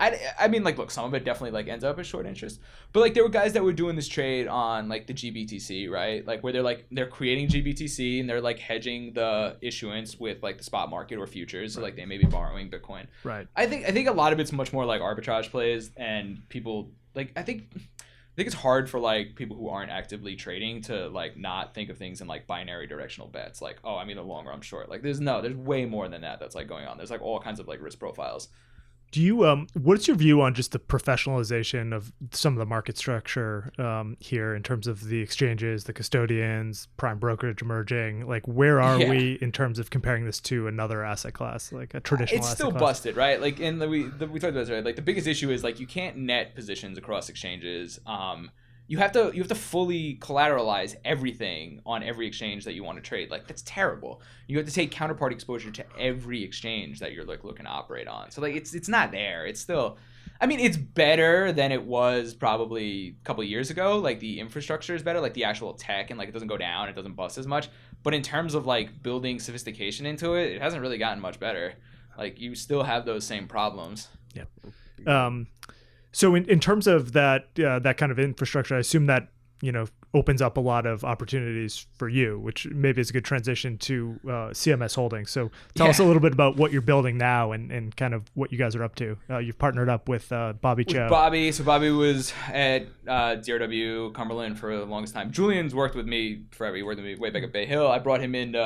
Speaker 8: I mean, like, look, some of it definitely like ends up as short interest, but like there were guys that were doing this trade on like the GBTC, right? Like where they're creating GBTC and they're like hedging the issuance with like the spot market or futures. So like they may be borrowing Bitcoin.
Speaker 1: Right.
Speaker 8: I think a lot of it's much more like arbitrage plays, and people like I think it's hard for like people who aren't actively trading to like not think of things in like binary directional bets. Like, oh, I'm either long or I'm short. Like there's way more than that that's like going on. There's like all kinds of like risk profiles.
Speaker 1: Do you what's your view on just the professionalization of some of the market structure here in terms of the exchanges, the custodians, prime brokerage emerging? Like where are we in terms of comparing this to another asset class, like a traditional asset class?
Speaker 8: It's still busted, right? Like we talked about this, right? Like the biggest issue is like you can't net positions across exchanges. You have to fully collateralize everything on every exchange that you want to trade. Like that's terrible. You have to take counterparty exposure to every exchange that you're like looking to operate on. So like it's not there. It's still, I mean, it's better than it was probably a couple of years ago. Like the infrastructure is better, like the actual tech, and like it doesn't go down, it doesn't bust as much. But in terms of like building sophistication into it, it hasn't really gotten much better. Like you still have those same problems.
Speaker 1: Yeah. So in terms of that kind of infrastructure, I assume that, opens up a lot of opportunities for you, which maybe is a good transition to CMS Holdings. So tell us a little bit about what you're building now and kind of what you guys are up to. You've partnered up with Bobby Cho.
Speaker 8: So Bobby was at DRW Cumberland for the longest time. Julian's worked with me forever. He worked with me way back at Bay Hill. I brought him in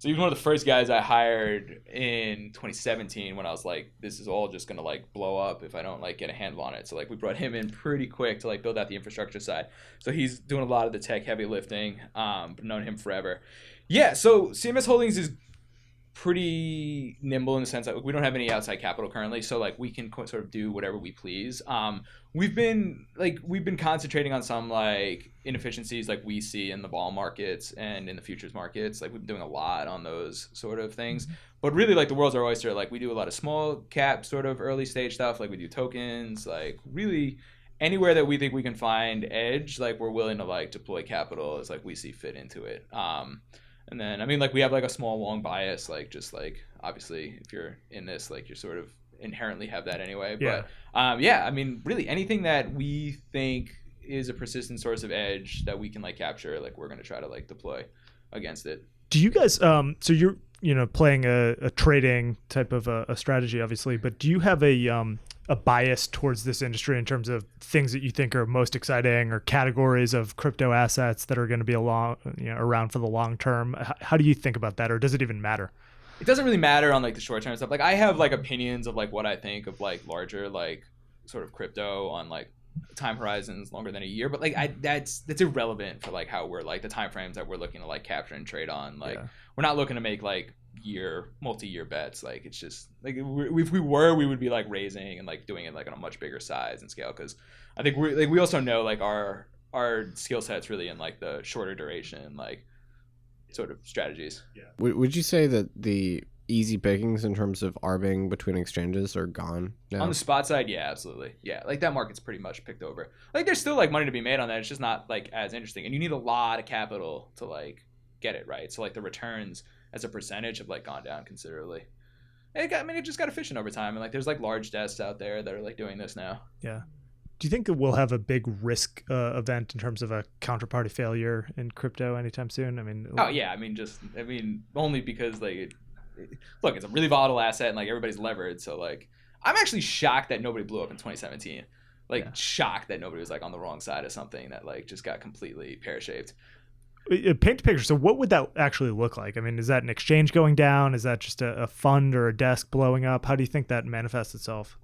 Speaker 8: so he was one of the first guys I hired in 2017 when I was like, this is all just gonna like blow up if I don't like get a handle on it. So like we brought him in pretty quick to like build out the infrastructure side. So he's doing a lot of the tech heavy lifting. But known him forever. Yeah. So CMS Holdings is pretty nimble in the sense that we don't have any outside capital currently, so like we can sort of do whatever we please. We've been concentrating on some like inefficiencies like we see in the vol markets and in the futures markets. Like we've been doing a lot on those sort of things, but really like the world's our oyster. Like we do a lot of small cap sort of early stage stuff. Like we do tokens, like really anywhere that we think we can find edge, like we're willing to like deploy capital as like we see fit into it. And then, I mean, like we have like a small long bias, like just like obviously if you're in this, like you sort of inherently have that anyway. But I mean, really anything that we think is a persistent source of edge that we can like capture, like we're going to try to like deploy against it.
Speaker 1: Do you guys, so you're, playing a trading type of a strategy, obviously, but do you have a bias towards this industry in terms of things that you think are most exciting or categories of crypto assets that are going to be around for the long term? How do you think about that, or does it even matter?
Speaker 8: It doesn't really matter on like the short term stuff. Like I have like opinions of like what I think of like larger like sort of crypto on like time horizons longer than a year, but like that's irrelevant for like how we're like the time frames that we're looking to like capture and trade on. Like we're not looking to make like multi-year bets. Like it's just like if we were, we would be like raising and like doing it like on a much bigger size and scale, because I think we also know like our our skill sets really in like the shorter duration, like sort of strategies.
Speaker 9: Yeah. Would you say that the easy pickings in terms of arbing between exchanges are gone now?
Speaker 8: On the spot side, yeah, absolutely. Yeah, like that market's pretty much picked over. Like there's still like money to be made on that. It's just not like as interesting. And you need a lot of capital to like get it right. So like the returns as a percentage have like gone down considerably. It just got efficient over time. And like there's like large desks out there that are like doing this now.
Speaker 1: Yeah. Do you think it will have a big risk event in terms of a counterparty failure in crypto anytime soon? I mean,
Speaker 8: oh yeah, only because like, look, it's a really volatile asset and like everybody's levered. So like, I'm actually shocked that nobody blew up in 2017. Like shocked that nobody was like on the wrong side of something that like just got completely pear-shaped.
Speaker 1: Paint a picture. So what would that actually look like? I mean, is that an exchange going down? Is that just a fund or a desk blowing up? How do you think that manifests itself?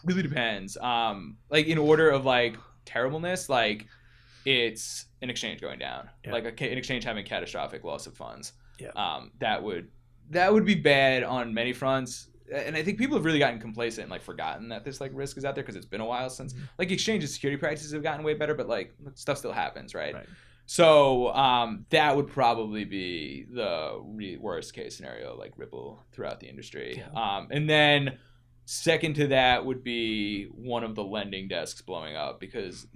Speaker 8: Really depends. Like in order of like terribleness, like it's an exchange going down, like an exchange having catastrophic loss of funds. That would be bad on many fronts. And I think people have really gotten complacent and like forgotten that this like risk is out there because it's been a while since like exchanges security practices have gotten way better, but like stuff still happens, right? So that would probably be the worst case scenario, like ripple throughout the industry. And then second to that would be one of the lending desks blowing up because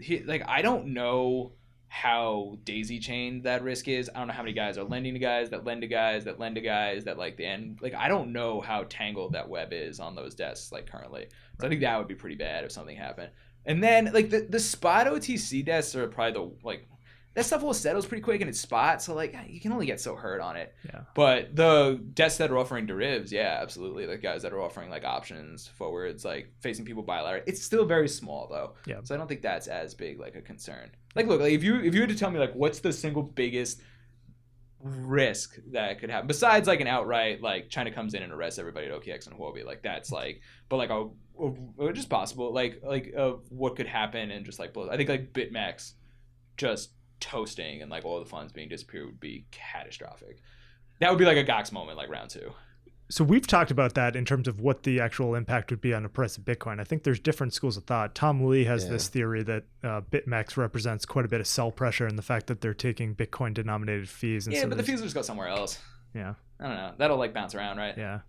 Speaker 8: I don't know how daisy chained that risk is. I don't know how many guys are lending to guys that lend to guys that lend to guys that like the end. Like I don't know how tangled that web is on those desks like currently. So I think that would be pretty bad if something happened. And then like the spot OTC desks are probably the like that stuff will settle pretty quick and it's spot, so like you can only get so hurt on it. But the desks that are offering derivatives, absolutely, like guys that are offering like options, forwards, like facing people bilateral, it's still very small though. So I don't think that's as big like a concern. Like look, like if you had to tell me like what's the single biggest risk that could happen besides like an outright like China comes in and arrests everybody at OKX and Huobi, like that's like, but like just possible like what could happen and just like blows. I think like BitMEX just toasting and like all the funds being disappeared would be catastrophic. That would be like a Gox moment, like round 2.
Speaker 1: So we've talked about that in terms of what the actual impact would be on the price of Bitcoin. I think there's different schools of thought. Tom Lee has this theory that BitMEX represents quite a bit of sell pressure and the fact that they're taking Bitcoin denominated fees. And
Speaker 8: but the fees will just go somewhere else.
Speaker 1: I
Speaker 8: don't know. That'll like bounce around, right?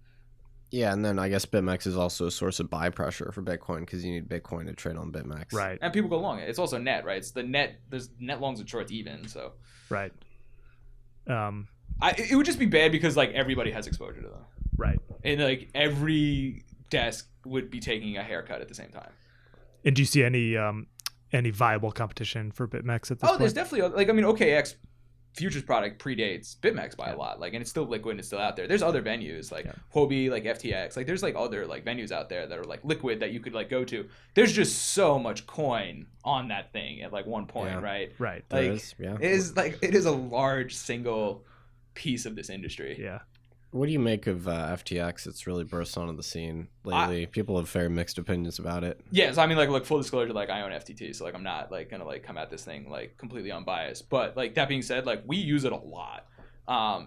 Speaker 9: Yeah, and then I guess BitMEX is also a source of buy pressure for Bitcoin because you need Bitcoin to trade on BitMEX.
Speaker 1: Right.
Speaker 8: And people go long it. It's also net, right? It's the net. There's net longs and shorts even. So.
Speaker 1: Right.
Speaker 8: It would just be bad because like everybody has exposure to them.
Speaker 1: Right.
Speaker 8: And like every desk would be taking a haircut at the same time.
Speaker 1: And do you see any viable competition for BitMEX at this point?
Speaker 8: There's definitely like OKX futures product predates BitMEX by a lot, like, and it's still liquid and it's still out there. There's other venues like Huobi, like FTX, like there's like other like venues out there that are like liquid that you could like go to. There's just so much coin on that thing at like one point, right?
Speaker 1: Right.
Speaker 8: Like it is a large single piece of this industry.
Speaker 9: What do you make of FTX? It's really burst onto the scene lately. People have very mixed opinions about it.
Speaker 8: So I mean, like, look, full disclosure, like, I own FTT, so like, I'm not like gonna like come at this thing like completely unbiased. But like that being said, like we use it a lot.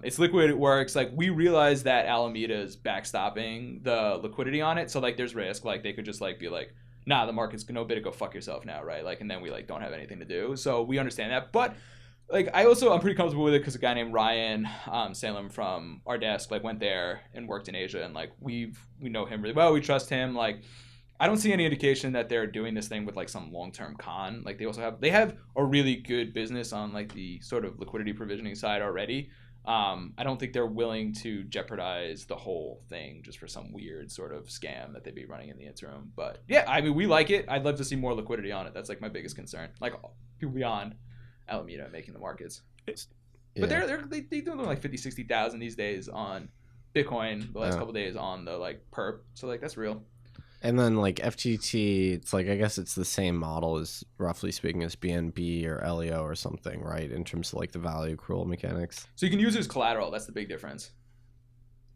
Speaker 8: It's liquid, it works. Like we realize that Alameda's backstopping the liquidity on it, so like there's risk. Like they could just like be like, nah, the market's no bid to go fuck yourself now, right? Like, and then we like don't have anything to do. So we understand that, but. Like I'm pretty comfortable with it because a guy named Ryan Salem from our desk like went there and worked in Asia, and like we know him really well. We trust him. Like I don't see any indication that they're doing this thing with like some long-term con. Like they have a really good business on like the sort of liquidity provisioning side already. I don't think they're willing to jeopardize the whole thing just for some weird sort of scam that they'd be running in the interim. But yeah, I mean we like it. I'd love to see more liquidity on it. That's like my biggest concern. Like people beyond Alameda making the markets. But they do like 50,000-60,000 these days on Bitcoin, the last couple of days on the like perp, so like that's real.
Speaker 9: And then like FTT, it's like I guess it's the same model as roughly speaking as BNB or LEO or something, right? In terms of like the value accrual mechanics.
Speaker 8: So you can use it as collateral. That's the big difference.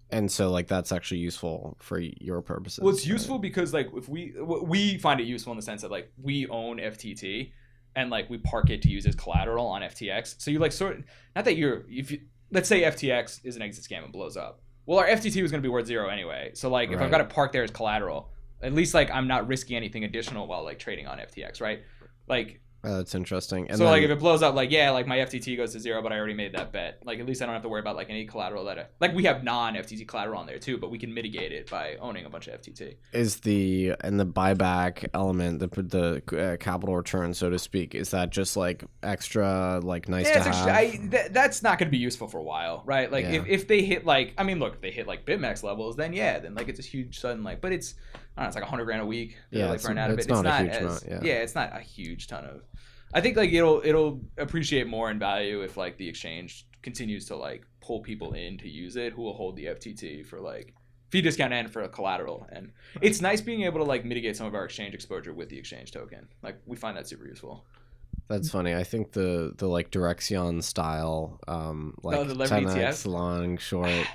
Speaker 9: And so like that's actually useful for your purposes.
Speaker 8: Well, it's useful because like if we find it useful in the sense that like we own FTT. And like we park it to use as collateral on FTX. So you like not that let's say FTX is an exit scam and blows up. Well, our FTT was going to be worth 0 anyway. So like if I've got it parked there as collateral, at least like I'm not risking anything additional while like trading on FTX, right? Like
Speaker 9: That's interesting. And
Speaker 8: so like if it blows up, like like my FTT goes to 0, but I already made that bet. Like at least I don't have to worry about like any collateral that like we have non-FTT collateral on there too, but we can mitigate it by owning a bunch of FTT.
Speaker 9: Is the buyback element, the capital return, so to speak, is that just like extra like nice to have?
Speaker 8: That's not going to be useful for a while, right? Like if they hit like, I mean, look, if they hit like BitMEX levels, then like it's a huge sudden like, but it's I don't know, it's like $100,000 a week. Like burn out of it.
Speaker 9: It's not a huge amount.
Speaker 8: It's not a huge ton of. I think like it'll appreciate more in value if like the exchange continues to like pull people in to use it who will hold the FTT for like fee discount and for collateral. And it's nice being able to like mitigate some of our exchange exposure with the exchange token. Like we find that super useful.
Speaker 9: That's funny. I think the like Direxion style like 10x long short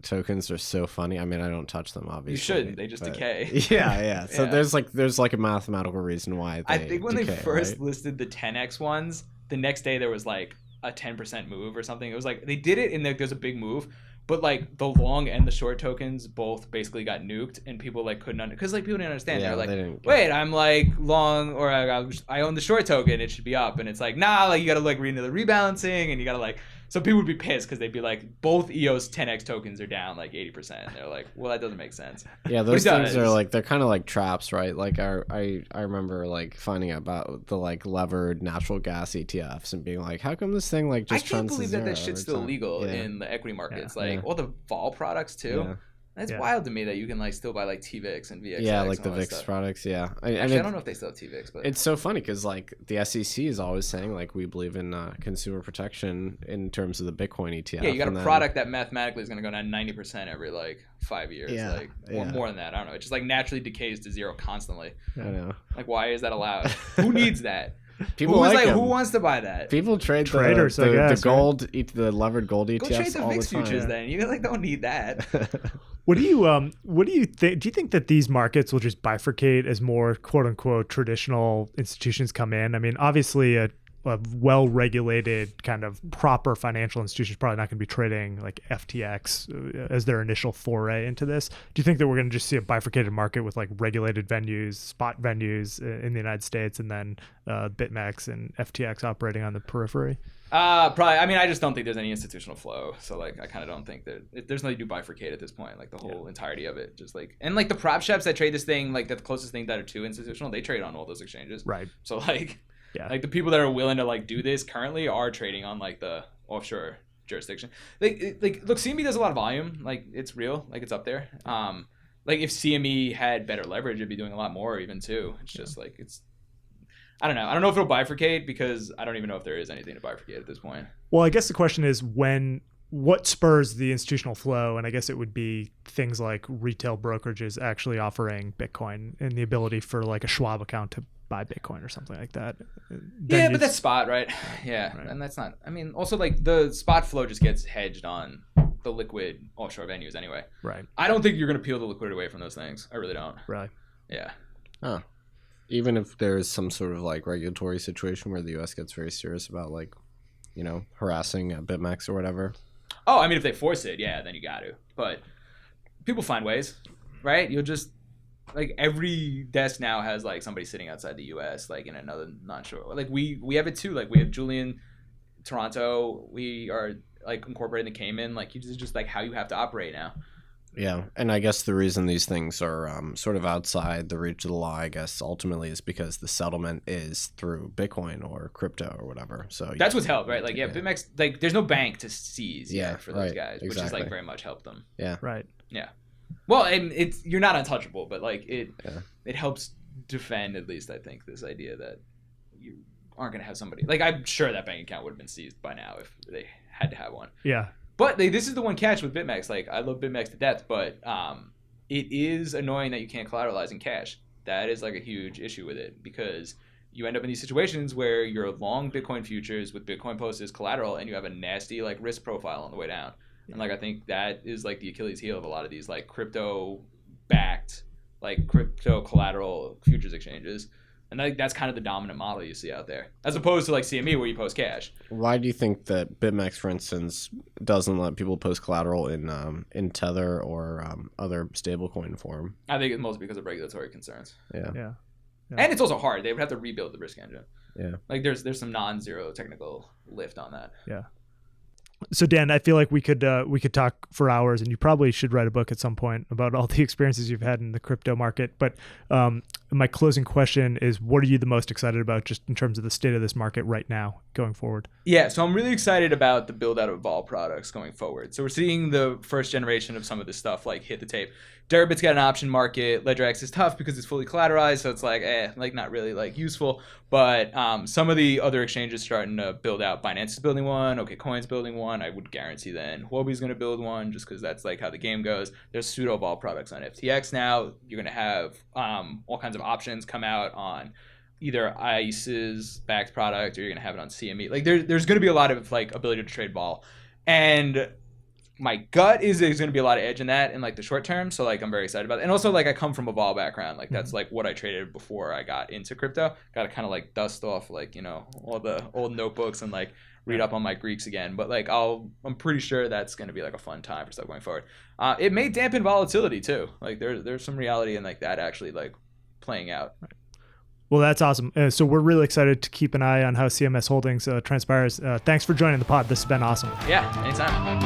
Speaker 9: tokens are so funny. I mean, I don't touch them obviously.
Speaker 8: You shouldn't. They just decay.
Speaker 9: Yeah. So there's like a mathematical reason why
Speaker 8: I think when
Speaker 9: decay,
Speaker 8: they first listed the 10x ones, the next day there was like a 10% move or something. It was like they did it and there's a big move. But like the long and the short tokens both basically got nuked, and people like couldn't because like people didn't understand. They're like, wait, I'm like long, or I own the short token, it should be up, and it's like nah, like you gotta like read into the rebalancing, and you gotta like. So people would be pissed because they'd be like, both EOS 10x tokens are down like 80%. And they're like, well, that doesn't make sense.
Speaker 9: Yeah, those things are like, they're kind of like traps, right? Like I remember like finding out about the like levered natural gas ETFs and being like, how come this thing like just
Speaker 8: I can't believe that shit's still legal in the equity markets. Like all the vol products too. Yeah. That's wild to me that you can like still buy like TVIX and VXX.
Speaker 9: Yeah, like the VIX products. Yeah,
Speaker 8: Actually, I don't know if they still have TVIX, but
Speaker 9: it's so funny because like the SEC is always saying like we believe in consumer protection in terms of the Bitcoin ETF.
Speaker 8: Yeah, you got a product that mathematically is going to go down 90% every like 5 years. Or more than that. I don't know. It just like naturally decays to 0 constantly.
Speaker 9: I know.
Speaker 8: Like, why is that allowed? Who needs that?
Speaker 9: People
Speaker 8: who wants to buy that?
Speaker 9: People trade
Speaker 1: traders,
Speaker 9: the gold, the levered gold ETFs.
Speaker 8: Go trade the
Speaker 9: all
Speaker 8: VIX
Speaker 9: the time.
Speaker 8: futures then. You like don't need that.
Speaker 1: What do you think? Do you think that these markets will just bifurcate as more quote unquote traditional institutions come in? I mean, obviously a well-regulated kind of proper financial institution is probably not going to be trading like FTX as their initial foray into this. Do you think that we're going to just see a bifurcated market with like regulated venues, spot venues in the United States, and then BitMEX and FTX operating on the periphery?
Speaker 8: Probably. I mean, I just don't think there's any institutional flow. So like, I kind of don't think that there's nothing to bifurcate at this point. Like the whole entirety of it, just like, and like the prop shops that trade this thing, like the closest thing that are to institutional, they trade on all those exchanges.
Speaker 1: Right.
Speaker 8: So like. Yeah. Like the people that are willing to like do this currently are trading on like the offshore jurisdiction. Like look, CME does a lot of volume. Like it's real. Like it's up there. Like if CME had better leverage, it'd be doing a lot more even too. It's just like it's. I don't know. I don't know if it'll bifurcate because I don't even know if there is anything to bifurcate at this point.
Speaker 1: Well, I guess the question is what spurs the institutional flow? And I guess it would be things like retail brokerages actually offering Bitcoin and the ability for like a Schwab account to buy Bitcoin or something like that.
Speaker 8: Yeah, but that's spot, right? Yeah, right. And that's not. I mean, also like the spot flow just gets hedged on the liquid offshore venues anyway.
Speaker 1: Right.
Speaker 8: I don't think you're going to peel the liquidity away from those things. I really don't.
Speaker 1: Really?
Speaker 8: Yeah.
Speaker 9: Oh. Even if there's some sort of like regulatory situation where the U.S. gets very serious about like, harassing BitMEX or whatever.
Speaker 8: Oh, I mean, if they force it, yeah, then you got to. But people find ways, right? You'll just like every desk now has like somebody sitting outside the U.S. like in another non-shore. Like we have it too. Like we have Julian, Toronto. We are like incorporating the Cayman. Like it's just like how you have to operate now.
Speaker 9: Yeah, and I guess the reason these things are sort of outside the reach of the law, I guess, ultimately is because the settlement is through Bitcoin or crypto or whatever. So
Speaker 8: that's what's helped, right? Like, BitMEX, like, there's no bank to seize yet for those guys, which has like very much helped them.
Speaker 9: Yeah,
Speaker 1: right.
Speaker 8: Yeah. Well, and you're not untouchable, but like it helps defend at least I think this idea that you aren't gonna have somebody like I'm sure that bank account would have been seized by now if they had to have one.
Speaker 1: Yeah.
Speaker 8: But this is the one catch with BitMEX. Like, I love BitMEX to death, but it is annoying that you can't collateralize in cash. That is like a huge issue with it because you end up in these situations where you're long Bitcoin futures with Bitcoin posted as collateral and you have a nasty like risk profile on the way down. And like I think that is like the Achilles heel of a lot of these like crypto backed, like crypto collateral futures exchanges. And I think that's kind of the dominant model you see out there, as opposed to like CME where you post cash.
Speaker 9: Why do you think that BitMEX, for instance, doesn't let people post collateral in Tether or other stablecoin form?
Speaker 8: I think it's mostly because of regulatory concerns.
Speaker 9: Yeah.
Speaker 8: And it's also hard. They would have to rebuild the risk engine.
Speaker 9: Yeah.
Speaker 8: Like there's some non-zero technical lift on that.
Speaker 1: Yeah. So Dan, I feel like we could talk for hours, and you probably should write a book at some point about all the experiences you've had in the crypto market. But my closing question is, what are you the most excited about just in terms of the state of this market right now going forward?
Speaker 8: Yeah, so I'm really excited about the build out of vol products going forward. So we're seeing the first generation of some of this stuff like hit the tape. Deribit's got an option market. LedgerX is tough because it's fully collateralized, so it's like not really like useful. But some of the other exchanges starting to build out. Binance is building one. OKCoin's building one. I would guarantee then Huobi's going to build one just because that's like how the game goes. There's pseudo vol products on FTX now. You're going to have all kinds of options come out on either ICE's backed product, or you're going to have it on CME. Like there's going to be a lot of like ability to trade vol, and my gut is there's going to be a lot of edge in that in like the short term. So like I'm very excited about it. And also like I come from a vol background. Like that's like what I traded before I got into crypto. Got to kind of like dust off like, all the old notebooks and like read up on my Greeks again. But like I'm pretty sure that's going to be like a fun time for stuff going forward. It may dampen volatility too. Like there's some reality in like that actually like playing out.
Speaker 1: Right. Well, that's awesome. So we're really excited to keep an eye on how CMS Holdings transpires. Thanks for joining the pod. This has been awesome.
Speaker 8: Yeah, anytime.